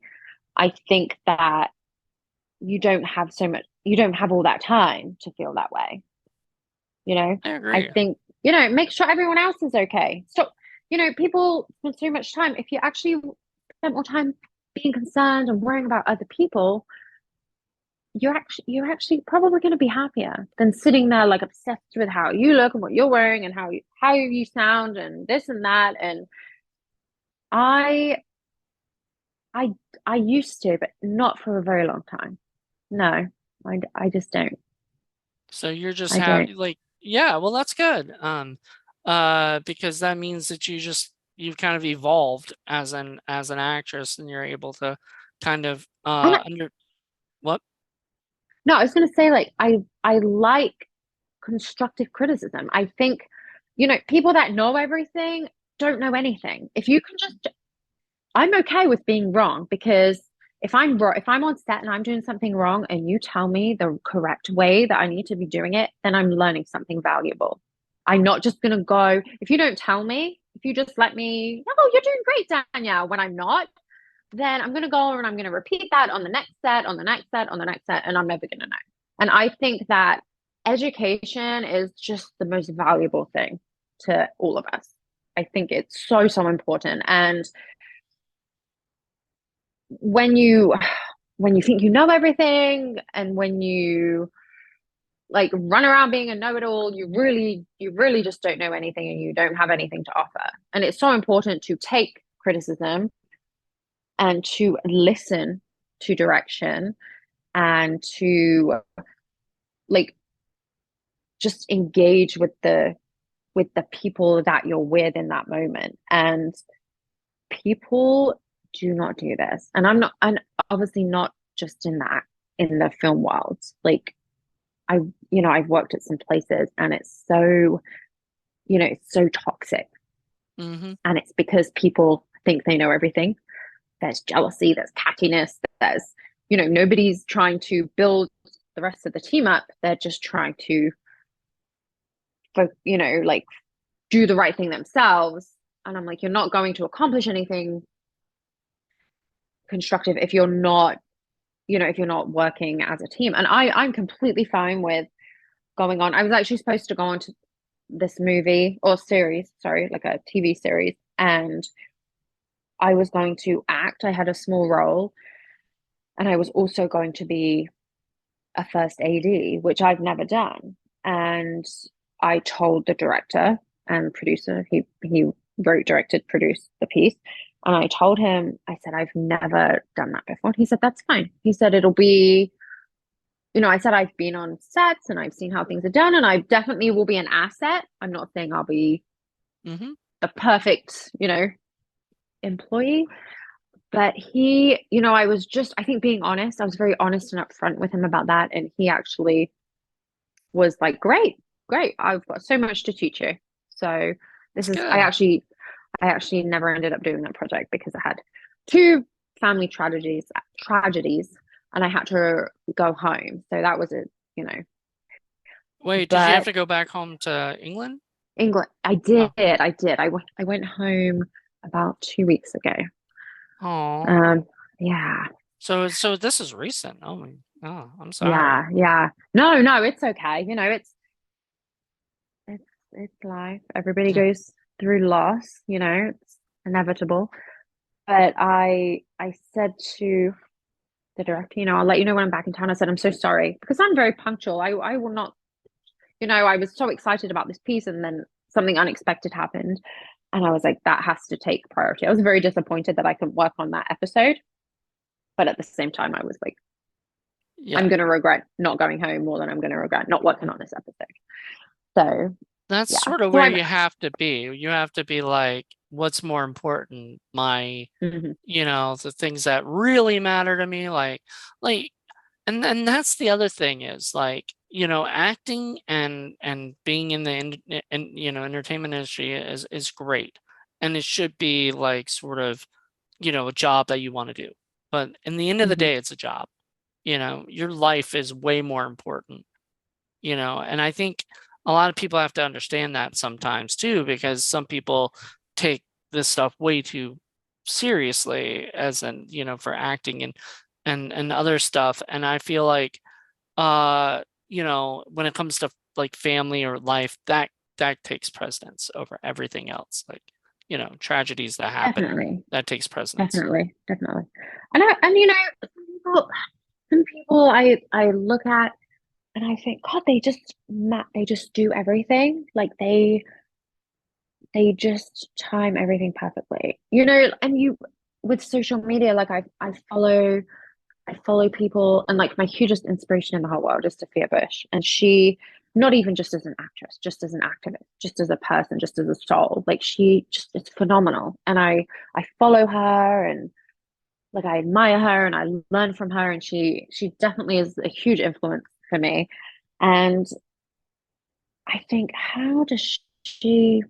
think that you don't have all that time to feel that way. You know, I I agree. think, make sure everyone else is okay. So, people spend so much time. If you actually spent more time being concerned and worrying about other people, you're actually probably going to be happier than sitting there like obsessed with how you look and what you're wearing and how you sound and this and that. And I I I used to, but not for a very long time. No, I just don't. So you're just I don't. like, yeah, well, that's good. Because that means that you've kind of evolved as an actress, and you're able to kind of And under what? no, I was going to say, like, I like constructive criticism. I think, people that know everything don't know anything. If you can just, I'm okay with being wrong, because if I'm on set and I'm doing something wrong and you tell me the correct way that I need to be doing it, then I'm learning something valuable. I'm not just going to go, if you don't tell me, if you just let me, oh, you're doing great, Danielle, when I'm not, then I'm going to go and I'm going to repeat that on the next set, on the next set, on the next set, and I'm never going to know. And I think that education is just the most valuable thing to all of us. I think it's so, so important. And when you when you think you know everything, and when you like run around being a know-it-all, you really just don't know anything and you don't have anything to offer. And it's so important to take criticism and to listen to direction, and to like just engage with the people that you're with in that moment. And people do not do this. And I'm not, and obviously not just in the film world. Like I, I've worked at some places and it's so toxic. Mm-hmm. And it's because people think they know everything. There's jealousy, there's cockiness, nobody's trying to build the rest of the team up. They're just trying to, like do the right thing themselves. And I'm like, you're not going to accomplish anything constructive if you're not working as a team. And I'm completely fine with going on. I was actually supposed to go on to this movie or series, sorry, like a TV series, and I was going to act. I had a small role, and I was also going to be a first AD, which I've never done. And I told the director and producer, he wrote, directed, produced the piece. And I told him, I said, I've never done that before. He said, that's fine. He said, it'll be, I said, I've been on sets and I've seen how things are done, and I definitely will be an asset. I'm not saying I'll be Mm-hmm. the perfect, employee, but I think being honest, I was very honest and upfront with him about that. And he actually was like, great, great. I've got so much to teach you. So this It's is, good. I actually never ended up doing that project because I had two family tragedies, and I had to go home. So that was it, you know. Wait, did you have But to go back home to England? England, Oh, I went home about 2 weeks ago. oh. Um, yeah, So this is recent. Oh my, oh, I'm sorry. yeah. No, no, it's okay. You know, it's life. Everybody Yeah. goes through loss, you know, it's inevitable. But I said to the director, you know, I'll let you know when I'm back in town. I said, I'm so sorry because I'm very punctual. I will not, you know, I was so excited about this piece and then something unexpected happened. And I was like, that has to take priority. I was very disappointed that I couldn't work on that episode. But at the same time, I was like, I'm Yeah. going to regret not going home more than I'm going to regret not working on this episode. So, That's yeah. sort of So where I'm, you have to be. You have to be like, what's more important? My, mhm, the things that really matter to me, like, and then that's the other thing is like, acting and being in the entertainment industry is great, and it should be like sort of, a job that you want to do. But in the end of the mhm, day, it's a job. Your life is way more important. And I think a lot of people have to understand that sometimes too, because some people take this stuff way too seriously as in, for acting and other stuff. And I feel like when it comes to like family or life, that takes precedence over everything else. Like, tragedies that happen, definitely, that takes precedence. definitely. And you know, some people I look at and I think, God, they just do everything. Like they just time everything perfectly. You know, and you with social media, like I follow people, and like my hugest inspiration in the whole world is Sophia Bush. And she, not even just as an actress, just as an activist, just as a person, just as a soul, like she just is phenomenal. And I follow her, and like I admire her and I learn from her, and she definitely is a huge influence for me. And I think, how does she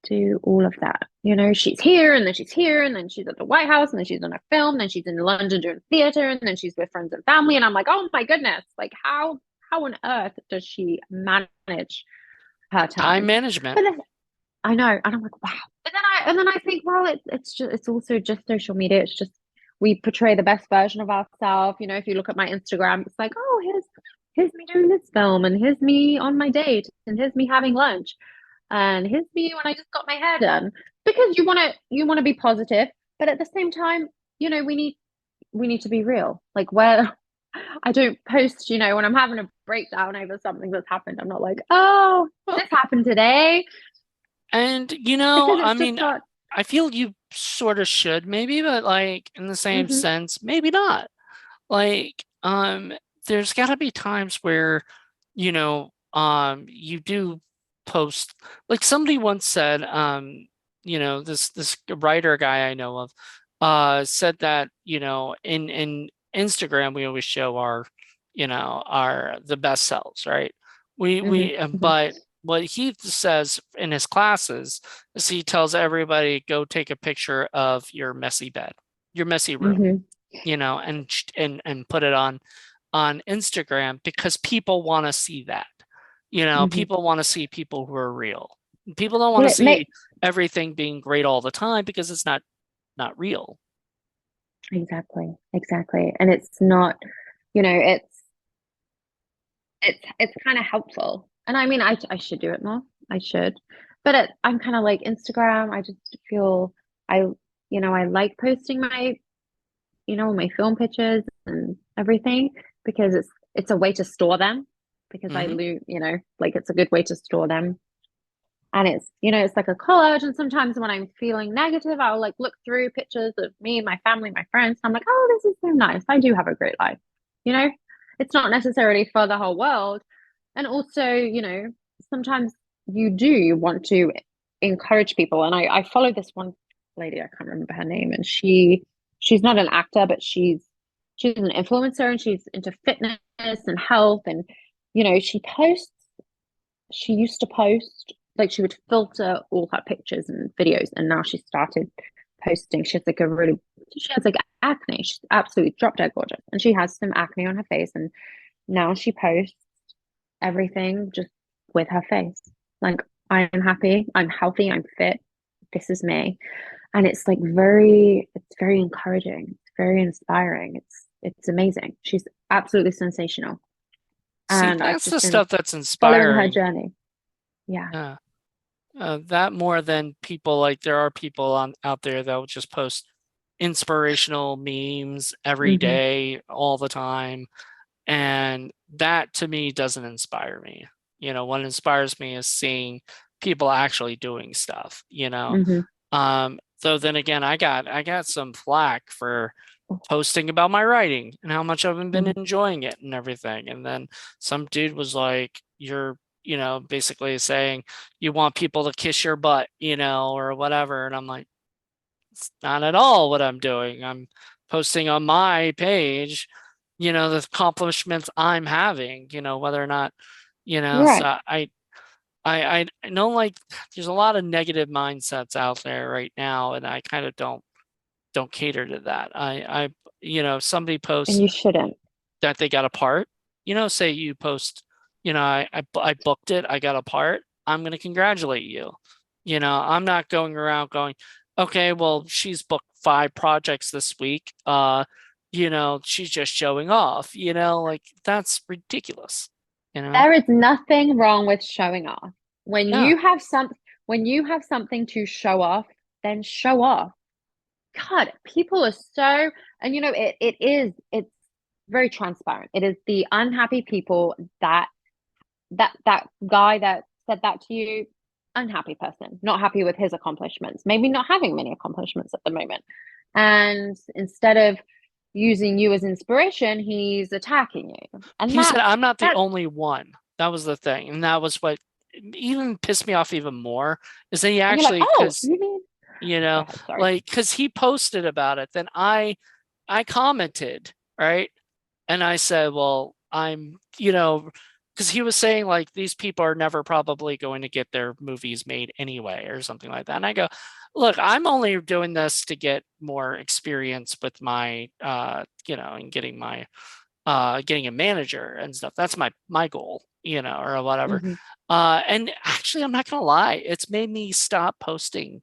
do all of that? You know, she's here and then she's here and then she's at the White House and then she's on a film, then she's in London doing theater and then she's with friends and family. And I'm like, oh my goodness, like how on earth does she manage her Time time? management. But then I know, and I'm like, wow. But then I think, well, it's also just social media. It's just we portray the best version of ourselves. You know, if you look at my Instagram, it's like, oh, here's me doing this film, and here's me on my date, and here's me having lunch, and here's me when I just got my hair done. Because you want to be positive, but at the same time, you know, we need to be real. Like where I don't post, you know, when I'm having a breakdown over something that's happened, I'm not like, oh, Well, this happened today, and because I it's just mean, not. I feel you sort of should maybe, but like in the same Hmm. sense, maybe not. Like, there's got to be times where, you do post. Like somebody once said, this writer guy I know of, said that, in Instagram we always show our the best selves, right? Hmm. Hmm. But what he says in his classes is he tells everybody go take a picture of your messy bed, your messy room, Hmm. and put it on Instagram because people want to see that. Hmm. People want to see people who are real. People don't want Well, to it may see everything being great all the time because it's not real. exactly, and it's not, you know, it's kind of helpful. And I mean, I should do it more. I should, but I'm kind of like Instagram. I just feel I, you know, I like posting my, you know, my film pictures and everything because it's a way to store them because I Hmm. lose, you know, like it's a good way to store them. And it's, you know, it's like a collage. And sometimes when I'm feeling negative, I'll like look through pictures of me, my family, my friends. And I'm like, oh, this is so nice. I do have a great life. You know, it's not necessarily for the whole world. And also, you know, sometimes you want to encourage people. And I follow this one lady, I can't remember her name, and she's not an actor, but she's an influencer and she's into fitness and health. And, you know, she posts she used to post, like she would filter all her pictures and videos, and now she started posting. She has like acne. She's absolutely drop dead gorgeous, and she has some acne on her face, and now she posts everything just with her face. Like, I am happy, I'm healthy, I'm fit. This is me. And it's like it's very encouraging. It's very inspiring. It's amazing. She's absolutely sensational. See, And I've that's the just been stuff that's following her inspiring. journey. Yeah. Yeah. That more than people, like there are people on out there that will just post inspirational memes every Hmm. day, all the time. And that to me doesn't inspire me. What inspires me is seeing people actually doing stuff, Hmm. So then again, I got some flack for posting about my writing and how much I've been Hmm. enjoying it and everything. And then some dude was like, you're, basically saying you want people to kiss your butt, or whatever. And I'm like, it's not at all what I'm doing. I'm posting on my page, the accomplishments I'm having, whether or not, Right. so I know, like there's a lot of negative mindsets out there right now, and I kind of don't cater to that. Somebody And posts you shouldn't. that they got a part, say you post, I booked it, I got a part, I'm going to congratulate you. I'm not going around going, okay, well, she's booked 5 projects this week. She's just showing off, like that's ridiculous, you know? There is nothing wrong with showing off. When Yeah. you have something to show off, then show off. God, people are so, and it's very transparent. It is the unhappy people that guy that said that to you, unhappy person, not happy with his accomplishments, maybe not having many accomplishments at the moment. And instead of using you as inspiration, he's attacking you. And He said, I'm not the that's only one. That was the thing. And that was what even pissed me off even more is that he and you're like, actually, oh, because, you mean go ahead, sorry. like, because he posted about it. Then I commented, right? And I said, well, because he was saying like these people are never probably going to get their movies made anyway, or something like that. And I go, look, I'm only doing this to get more experience with my, and getting a manager and stuff. That's my goal, or whatever. Hmm. And actually, I'm not gonna lie, it's made me stop posting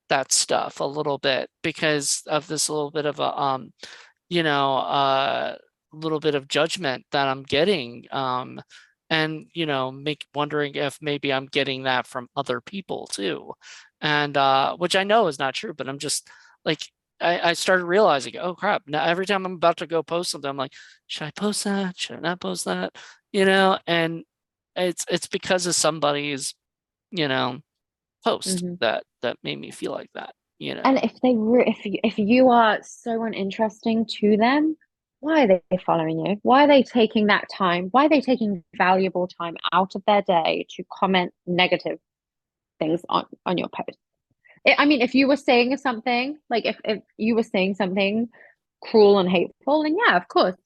that stuff a little bit because of this little bit of a you know, little bit of judgment that I'm getting. And make wondering if maybe I'm getting that from other people too. And which I know is not true, but I'm just like I started realizing, oh crap, now every time I'm about to go post something, I'm like, should I post that? Should I not post that? And it's because of somebody's, you know, post Hmm. that made me feel like that, And if you are so uninteresting to them, why are they following you? Why are they taking that time? Why are they taking valuable time out of their day to comment negative things on your post? I mean, if you were saying something, like if you were saying something cruel and hateful, then yeah, of course,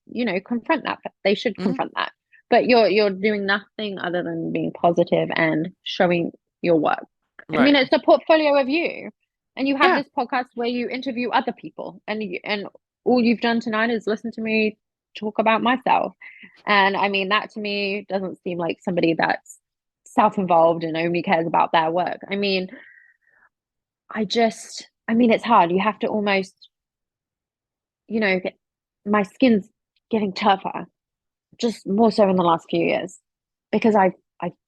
confront that. They should Mhm. confront that. But you're doing nothing other than being positive and showing your work. I mean, Right. it's a portfolio of you. And you have Yeah. this podcast where you interview other people, and all you've done tonight is listen to me talk about myself. And I mean, that to me doesn't seem like somebody that's self-involved and only cares about their work. I mean, it's hard. You have to almost, my skin's getting tougher, just more so in the last few years, because I've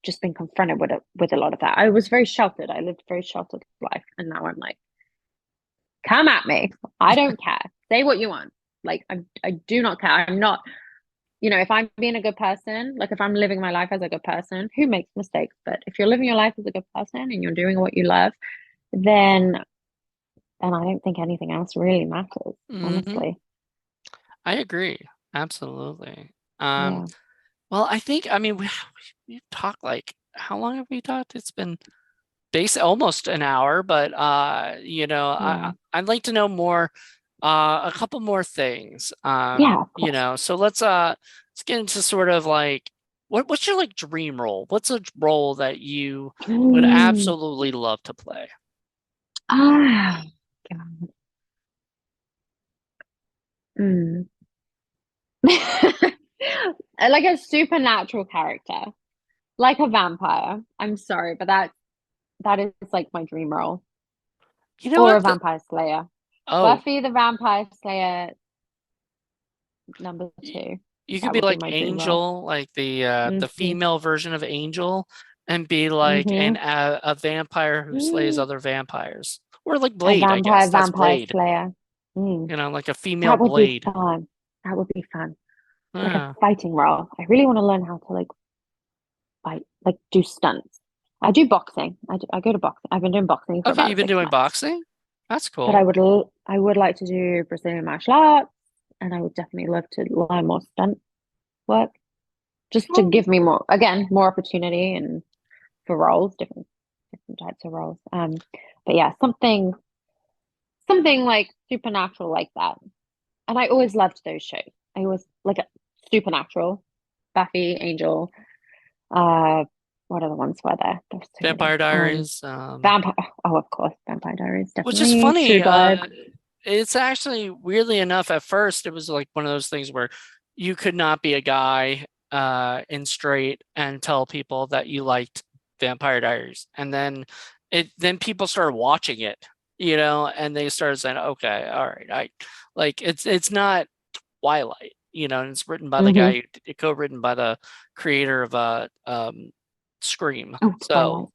just been confronted with a lot of that. I was very sheltered. I lived a very sheltered life, and now I'm like, come at me. I don't care. Say what you want. Like I do not care. I'm not, if I'm being a good person, like if I'm living my life as a good person, who makes mistakes? But if you're living your life as a good person and you're doing what you love, then I don't think anything else really matters, Hmm. honestly. I agree. Absolutely. Um, Yeah. well, I mean, we've talked like, how long have we talked? It's been almost an hour, but Yeah. I'd like to know more, a couple more things. Yeah, of course. So let's get into sort of like what's your like dream role? What's a role that you would Mm. absolutely love to play? Ah, God. Mm. Like a supernatural character, like a vampire. I'm sorry, but that is like my dream role. You know Or a what? vampire slayer. Oh, Buffy the Vampire Slayer number y- two. you could That be would be like my dream role. Angel, like the Hmm. female version of Angel, and be like Hmm. a vampire who slays other vampires, or like A Blade, I guess. That's vampire Blade. slayer. Mm. Like a female That would be Blade. fun. That would be fun. Like a Yeah. fighting role. I really want to learn how to like fight, like do stunts. I do boxing. I go to boxing. I've been doing boxing for Okay, you've about been six doing months. boxing? That's But cool. I would like to do Brazilian martial arts, and I would definitely love to learn more stunt work, just to Oh, give me more, again, more opportunity and for roles, different types of roles. But yeah, something like supernatural like that. And I always loved those shows. I always like Supernatural, Buffy, Angel. Uh, what other ones were there? There were so Vampire many. Diaries. Vampire. Oh, of course, Vampire Diaries, Which is definitely. True funny. Blood. It's actually weirdly enough, at first it was like one of those things where you could not be a guy in straight and tell people that you liked Vampire Diaries. And then people started watching it, and they started saying, okay, all right, I like it's not Twilight, and it's written by the Mm-hmm. guy co-written by the creator of Scream. Oh, Twilight. So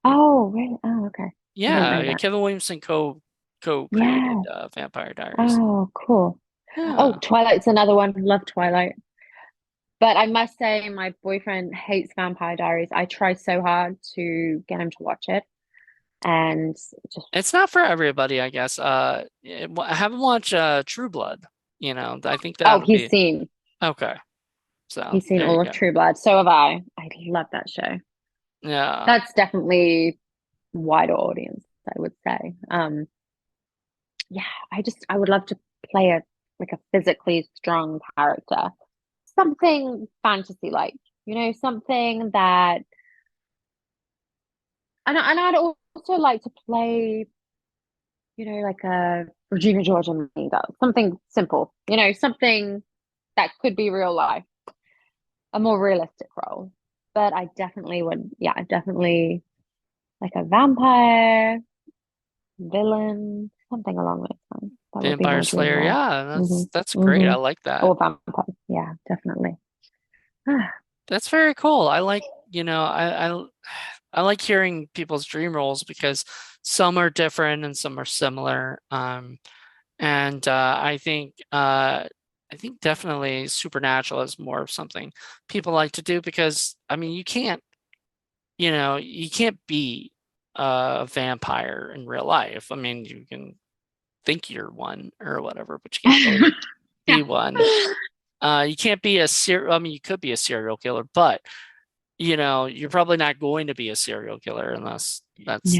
Oh, really? Oh, okay. I didn't know yeah, that. Kevin Williamson co-created Yeah. Vampire Diaries. Oh, cool. Oh, Yeah. Twilight's another one. Love Twilight. But I must say, my boyfriend hates Vampire Diaries. I try so hard to get him to watch it, and just It's not for everybody, I guess. I haven't watched True Blood, I think that oh, would be okay. So he's seen there you all of go. True Blood. So have I. I love that show. Yeah. That's definitely wider audience, I would say. Yeah, I would love to play a like a physically strong character, something fantasy like, something that, and I'd also like to play, like a Regina George and me, though, something simple, something that could be real life, a more realistic role. But I definitely would, yeah, definitely like a vampire villain, something along those lines. That would be Vampire my dream Slayer. role. Yeah, Hmm. that's great. Hmm. I like that. Or vampire. Yeah, definitely. Ah, That's very cool. I like, I like hearing people's dream roles because some are different and some are similar. And I think definitely Supernatural is more of something people like to do because I mean you can't be a vampire in real life. I mean, you can think you're one or whatever, but you can't really yeah. be one. You can't be I mean, you could be a serial killer, but you're probably not going to be a serial killer unless that's,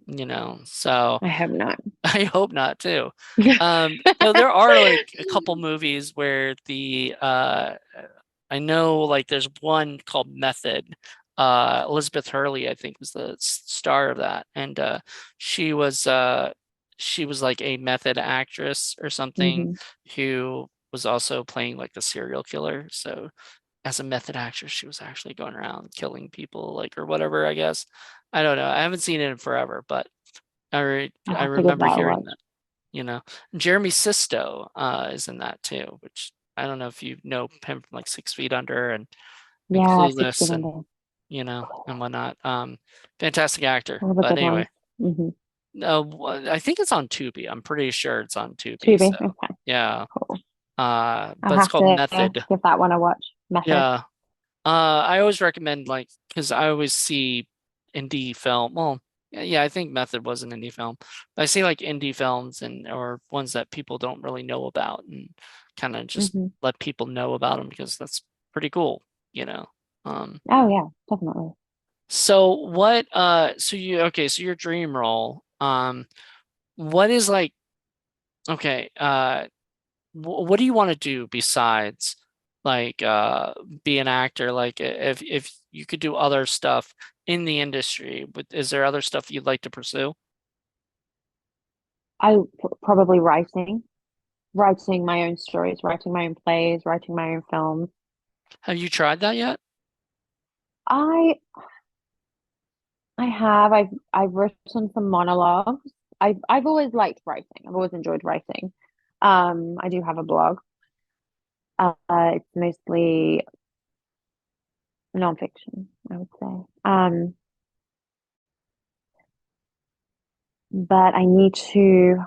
Yeah, so I hope not. I hope not too. Though there are like a couple movies where I know like there's one called Method. Elizabeth Hurley, I think, was the star of that, and she was uh, she was like a method actress or something Hmm. who was also playing like the serial killer. So as a method actress, she was actually going around killing people, like or whatever. I guess I don't know. I haven't seen it in forever, but I'll I have to give remember that a hearing watch. that. Jeremy Sisto is in that too, which I don't know if you know him from like 6 Feet Under and Yeah, Six Clueless Feet and Under. and whatnot. Fantastic actor. All the But good anyway, ones. Hmm. I think it's on Tubi. I'm pretty sure it's on Tubi. So Tubi. Okay, yeah. cool. I'll But it's have called to Method. give that one a watch. Method. Yeah. I always recommend like because I always see indie film. Well, yeah, I think Method was an indie film. But I see like indie films and or ones that people don't really know about and kind of just Hmm. let people know about them because that's pretty cool, you know. Um, Oh yeah, definitely. so what so your dream role, what is like okay, what do you want to do besides like be an actor? Like if you could do other stuff in the industry, but is there other stuff you'd like to pursue? Probably writing my own stories, writing my own plays, writing my own films. Have you tried that yet? I I have. I've written some monologues. I've always liked writing. I've always enjoyed writing. I do have a blog. It's mostly nonfiction, I would say. But I need to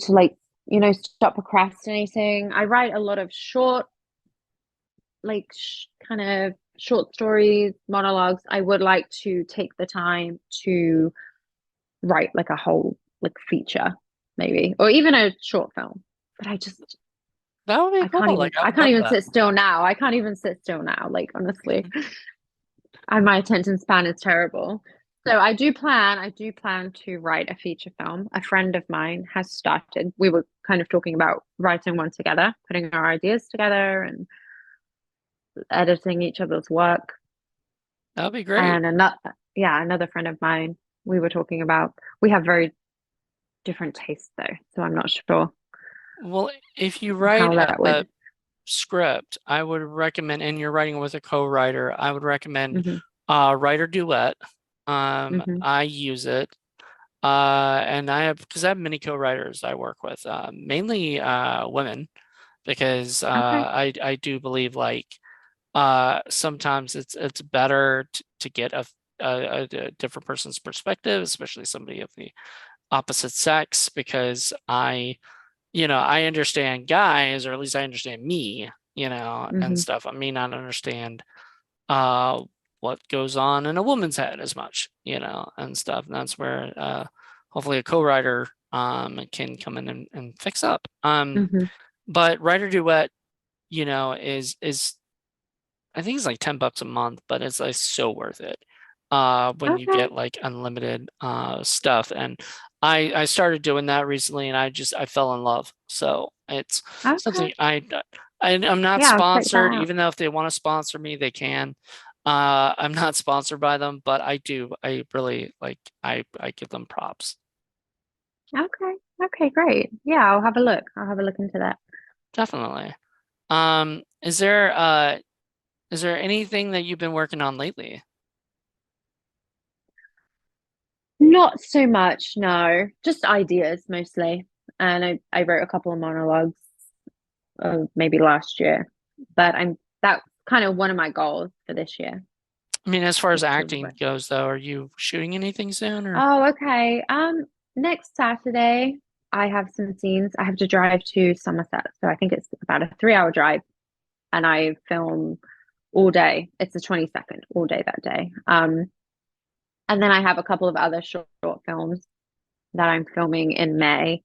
like, stop procrastinating. I write a lot of short, like kind of short stories, monologues. I would like to take the time to write like a whole like feature, maybe, or even a short film. But That would be cool. Like I I would can't love even that. sit still now. I can't even sit still now, like honestly. And my attention span is terrible. So I do plan to write a feature film. A friend of mine has started. We were kind of talking about writing one together, putting our ideas together and editing each other's work. That would be great. And another friend of mine, we were talking about, we have very different tastes though. So I'm not sure Well, if you write how that a would. script, I would recommend, and you're writing with a co-writer, I would recommend Hmm. writer duet. Hmm. I use it. And I have because I have many co-writers I work with, mainly women, because Okay. I do believe like sometimes it's better to get a different person's perspective, especially somebody of the opposite sex, because I understand guys, or at least I understand me, and Hmm. stuff. I may not understand uh what goes on in a woman's head as much, and stuff. And that's where hopefully a co-writer can come in and fix up. Hmm. But writer duet, is I think it's like $10 a month, but it's like so worth it. When you Okay. get like unlimited stuff. And I started doing that recently, and I fell in love. So it's Okay. something I'm not Yeah, I'll check that sponsored, out. even though if they want to sponsor me, they can. I'm not sponsored by them, but I really like I give them props. Okay. Okay, great. Yeah, I'll have a look. I'll have a look into that. Definitely. Is there anything that you've been working on lately? Not so much, no. Just ideas mostly. And I wrote a couple of monologues maybe last year. But that's kind of one of my goals for this year I mean, as far as is to acting write. goes, though, are you shooting anything soon or? Oh, okay. Next Saturday I have some scenes. I have to drive to Somerset. So I think it's about a 3 hour drive and I film all day. It's the 22nd, all day that day. And then I have a couple of other short films that I'm filming in May.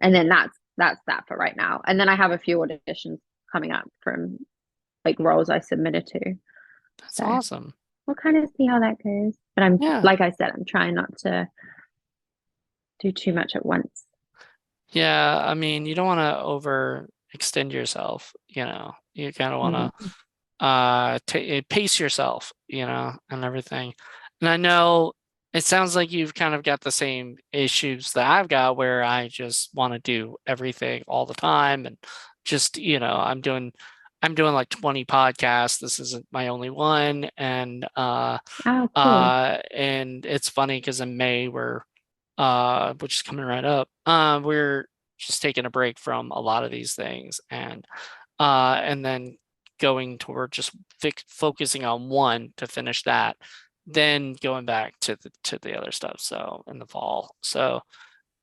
And then that's that for right now. And then I have a few auditions coming up from like roles I submitted to. That's So awesome. we'll kind of see how that goes. But I'm Yeah. like I said, I'm trying not to do too much at once. Yeah. I mean, you don't want to overextend yourself, You kind of want Mm. to pace yourself, and everything. And I know it sounds like you've kind of got the same issues that I've got, where I just want to do everything all the time, and just, I'm doing like 20 podcasts. This isn't my only one. Oh, cool. And it's funny because in May which is coming right up, we're just taking a break from a lot of these things, and then going toward just focusing on one to finish that, then going back to the other stuff. So in the fall. So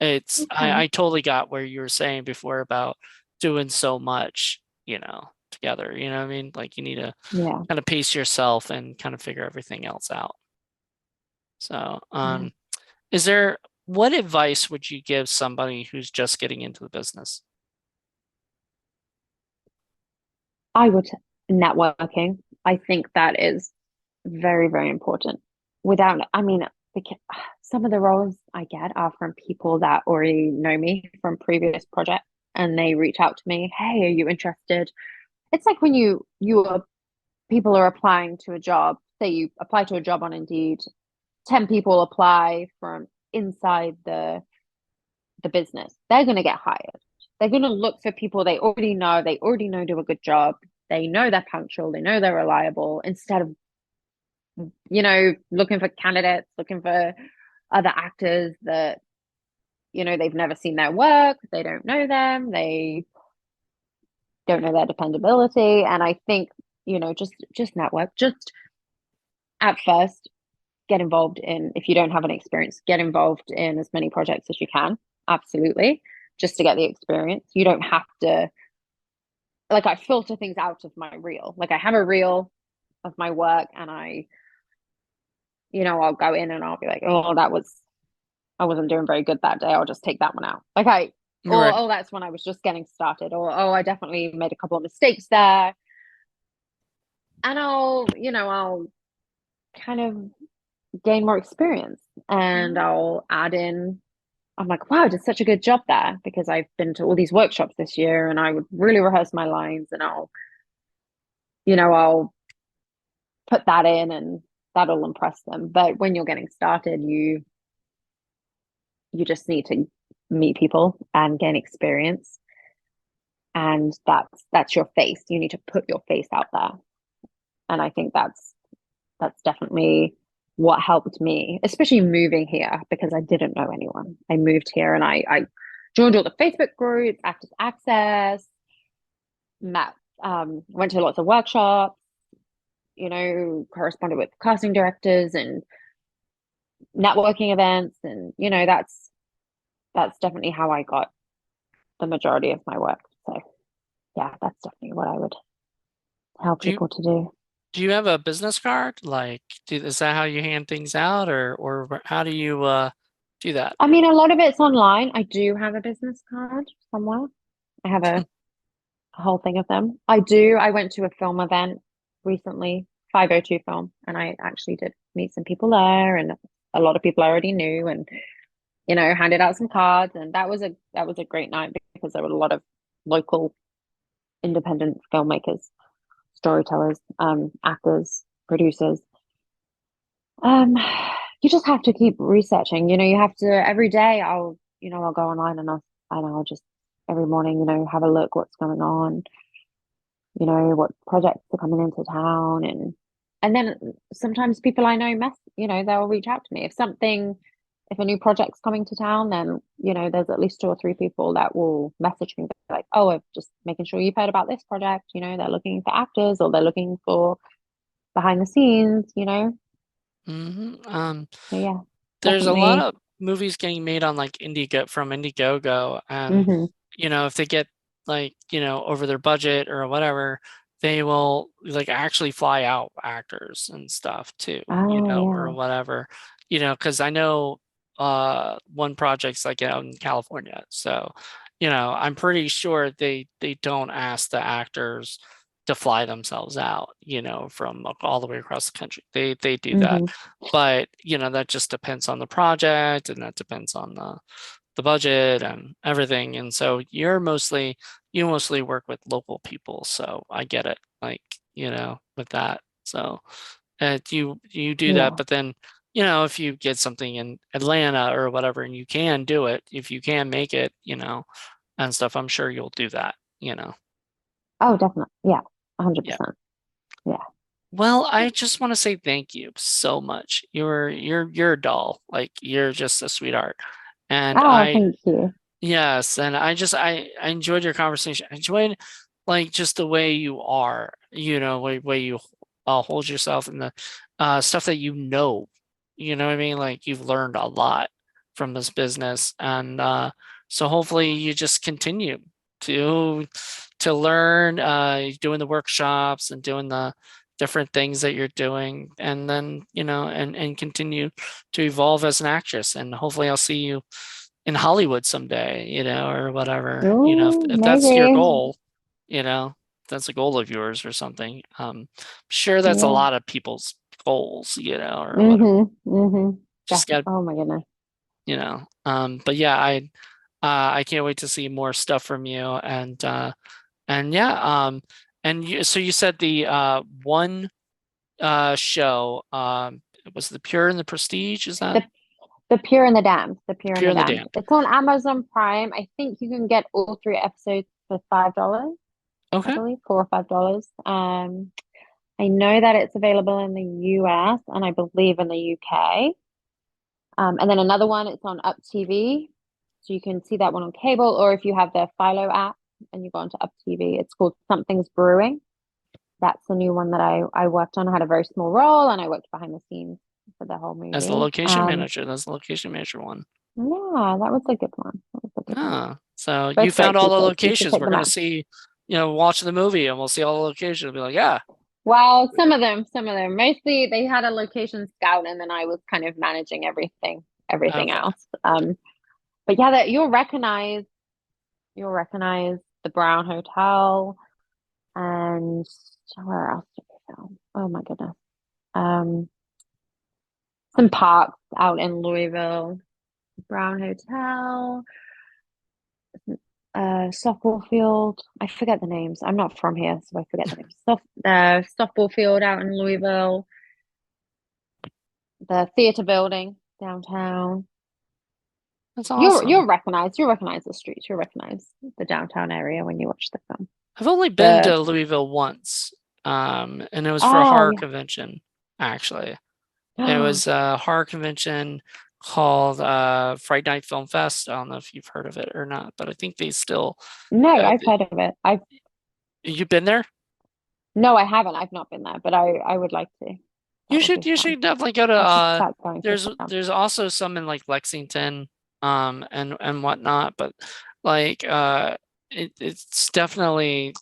Okay. I totally got where you were saying before about doing so much, together. You know what I mean? Like you need to Yeah. kind of pace yourself and kind of figure everything else out. So, Yeah. is there what advice would you give somebody who's just getting into the business? I would networking. I think that is very, very important. I mean, because some of the roles I get are from people that already know me from previous projects. and they reach out to me, hey, are you interested? It's like when you are people are applying to a job, say you apply to a job on Indeed, 10 people apply from inside the business. They're going to get hired. They're going to look for people they already know do a good job. They know they're punctual, they know they're reliable, instead of, looking for candidates, looking for other actors that, they've never seen their work, they don't know them, they don't know their dependability. And I think, just network, just at first get involved in, if you don't have any experience, get involved in as many projects as you can. Absolutely. Just to get the experience. You don't have to, like, I filter things out of my reel. Like, I have a reel of my work, and I'll go in and I'll be like, oh, I wasn't doing very good that day. I'll just take that one out. Right. Oh, that's when I was just getting started. Or, oh, I definitely made a couple of mistakes there. And I'll kind of gain more experience, and Mhm. I'll add in. I'm like, wow, I did such a good job there, because I've been to all these workshops this year, and I would really rehearse my lines, and I'll put that in, and that'll impress them. But when you're getting started, you just need to meet people and gain experience, and that's your face. You need to put your face out there. And I think that's definitely what helped me, especially moving here, because I didn't know anyone. I moved here, and I joined all the Facebook groups, Actors Access, met, went to lots of workshops, corresponded with casting directors and networking events. And, that's definitely how I got the majority of my work. So yeah, that's definitely what I would tell Do you people to do. do you have a business card? Like, is that how you hand things out, or how do you do that? I mean, a lot of it's online. I do have a business card somewhere. I have a whole thing of them. I went to a film event recently, 502 film, and I actually did meet some people there, and a lot of people I already knew, and handed out some cards. And that was a great night, because there were a lot of local independent filmmakers, storytellers, actors, producers. Um, you just have to keep researching. You have to every day. I'll go online, and I'll just every morning, have a look what's going on. What projects are coming into town, and then sometimes people I know they'll reach out to me if a new project's coming to town. Then there's at least two or three people that will message me, like, oh, I'm just making sure you've heard about this project. They're looking for actors, or they're looking for behind the scenes. So yeah, There's a lot definitely. of movies getting made on like Indiegogo, and Hmm. if they get like, over their budget or whatever, they will like actually fly out actors and stuff too, or Oh whatever, because I know one project's like out in California. So, I'm pretty sure they don't ask the actors to fly themselves out, from all the way across the country. They do yeah. that. But, that just depends on the project, and that depends on the budget and everything. And so you mostly work with local people. So I get it, like, with that. So you do that, Yeah. but then, if you get something in Atlanta or whatever, and you can do it, if you can make it, and stuff, I'm sure you'll do that. Oh, definitely. Yeah. Yeah. 100%. Yeah. Well, I just want to say thank you so much. You're a doll. Like, you're just a sweetheart. And Oh, thank you. yes, and I enjoyed your conversation. I enjoyed, like, just the way you are, way you hold yourself, and the stuff that you know what I mean? Like, you've learned a lot from this business. And so hopefully you just continue to learn, doing the workshops and doing the different things that you're doing, and then, and continue to evolve as an actress. And hopefully I'll see you in Hollywood someday, or whatever, Oh, if that's your maybe. goal, if that's a goal of yours or something. Sure, that's a Yeah. lot of people's goals, or whatever. Mm-hmm. Mm-hmm. Just got, Oh my goodness. but yeah, I can't wait to see more stuff from you. And yeah, and so you said the one show was The Pure and the Prestige, is that The The Pure and the Damned. The Pure and Pure the and the Damned. Damned? It's on Amazon Prime. I think you can get all three episodes for $5, I Okay. believe, $4 or $5. I know that it's available in the US and I believe in the UK. And then another one, it's on Up TV. So you can see that one on cable, or if you have the Philo app and you go onto Up TV, it's called Something's Brewing. That's the new one that I worked on. I had a very small role and I worked behind the scenes for the whole As the movie. location manager, that's the location manager one. Yeah, that was a good one. That was a good one. Ah, so you Both found great all the pieces. You should locations. check We're them gonna out. see, watch the movie and we'll see all the locations. We'll be like, yeah. Well, some of them. Mostly they had a location scout and then I was kind of managing everything Okay. else. But yeah, that you'll recognize the Brown Hotel and where else did we film? Oh my goodness. Um, some parks out in Louisville, Brown Hotel, softball field. I forget the names. I'm not from here, so I forget the names. Softball field out in Louisville, the theater building downtown. That's You'll awesome. you'll recognize the streets. You'll recognize the downtown area when you watch the film. I've only been The to Louisville once, and it was for a oh horror convention, actually. It yeah. was a horror convention called Fright Night Film Fest. I don't know if you've heard of it or not, but I think they still. No, Uh, I've heard of it. I've you've been there? No, I haven't. I've not been there, but I would like to. That You would should be you fun. should definitely go to I should start going to some. there's also some in like Lexington and whatnot, but like it's definitely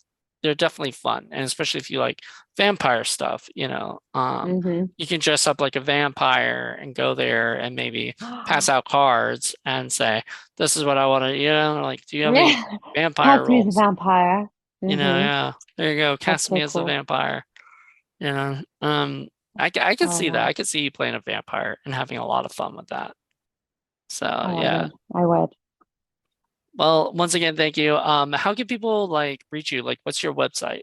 they're definitely fun, and especially if you like vampire stuff, Hmm. you can dress up like a vampire and go there and maybe pass out cards and say, this is what I want to, like, do you have any Yeah, vampire cast me as a roles? vampire. Hmm. Yeah, there you go. That's Cast so me as a cool. vampire. You know, um, I could Oh see that. yeah. I could see you playing a vampire and having a lot of fun with that. So Oh, I yeah. would. I would. Well, once again, thank you. How can people like reach you? Like, what's your website?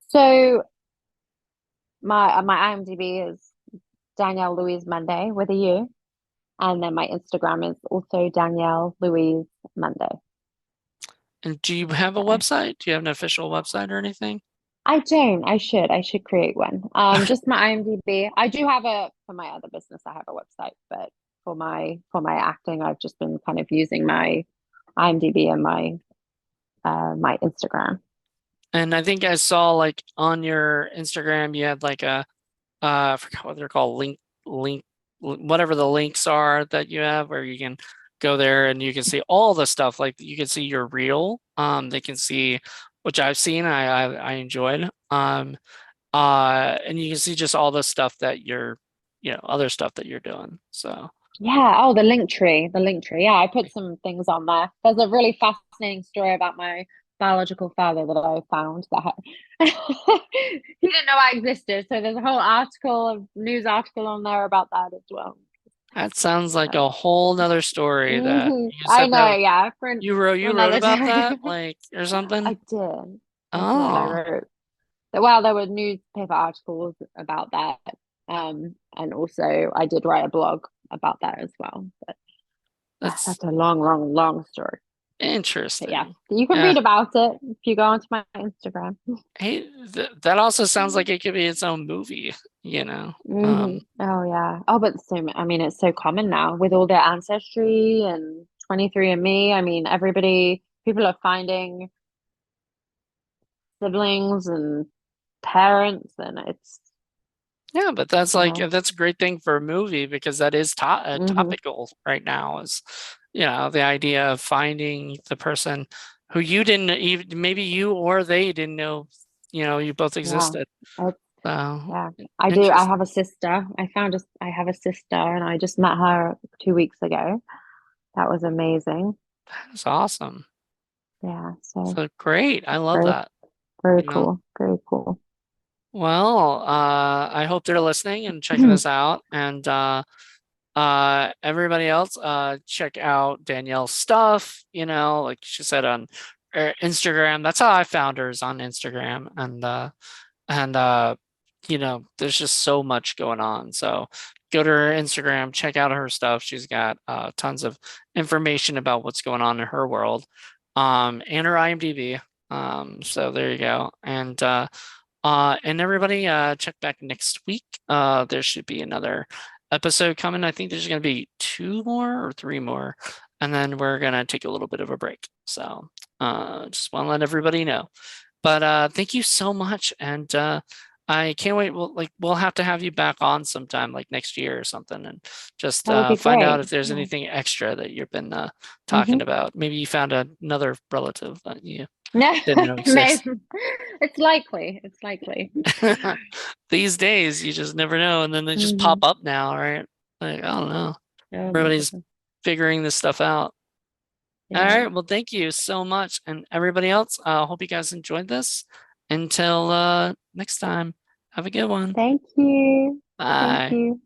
So my IMDb is Danielle Louise Monday with a U, and then my Instagram is also Danielle Louise Monday. And do you have a So website? Do you have an official website or anything? I don't. I should. I should create one. Just my IMDb. I do have a for my other business. I have a website, but for my acting, I've just been kind of using my IMDb and my Instagram. And I think I saw like on your Instagram, you had like a I forgot what they're called, whatever the links are that you have, where you can go there and you can see all the stuff. Like you can see your reel. They can see, which I've seen. I enjoyed. And you can see just all the stuff that you're, other stuff that you're doing. So Yeah. Oh, the link tree. The link tree. Yeah, I put some things on there. There's a really fascinating story about my biological father that I found that he didn't know I existed. So there's a whole news article on there about that as well. that sounds like a So, whole nother story that you I said know. that Yeah, you for wrote another about time. that, like, or something. I did. I did. I Oh, wrote. Well, there were newspaper articles about that. And also I did write a blog about that as well. But that's that's a long, long, long story. But yeah, interesting. you can Yeah. read about it if you go onto my Instagram. Hey, that also sounds like it could be its own movie, you know. Oh yeah. Oh, but I mean, it's so common now with all their ancestry and 23andMe. I mean, people are finding siblings and parents, and it's, Yeah, but that's you like know, that's a great thing for a movie because that is hmm topical right now is, the idea of finding the person who you didn't even maybe you or they didn't know, you both yeah. existed. It's, So yeah. I do. I interesting. have a sister. I have a sister, and I just met her 2 weeks ago. That was amazing. That's awesome. Yeah. So So great. I love very, that. very You know. cool. Very cool. Well, I hope they're listening and checking this out. And Everybody else, check out Danielle's stuff, like she said on Instagram. That's how I found her, is on Instagram. And there's just so much going on. So go to her Instagram, check out her stuff. She's got tons of information about what's going on in her world. And her IMDb. So there you go. And everybody, check back next week. There should be another episode coming. I think there's going to be 2 more or 3 more, and then we're going to take a little bit of a break. So just want to let everybody know. But thank you so much, and I can't wait. We'll have to have you back on sometime, like next year or something, and just That would be find out great. if there's Yeah. anything extra that you've been talking about. Maybe you found another relative that you No, didn't know exist. it's likely. It's likely. These days, you just never know, and then they just pop up now, right? Like, I don't know. Oh my Everybody's goodness. figuring this stuff out. All Yeah. right. Well, thank you so much. And everybody else, hope you guys enjoyed this. Until next time, have a good one. Thank you. Thank Bye. you.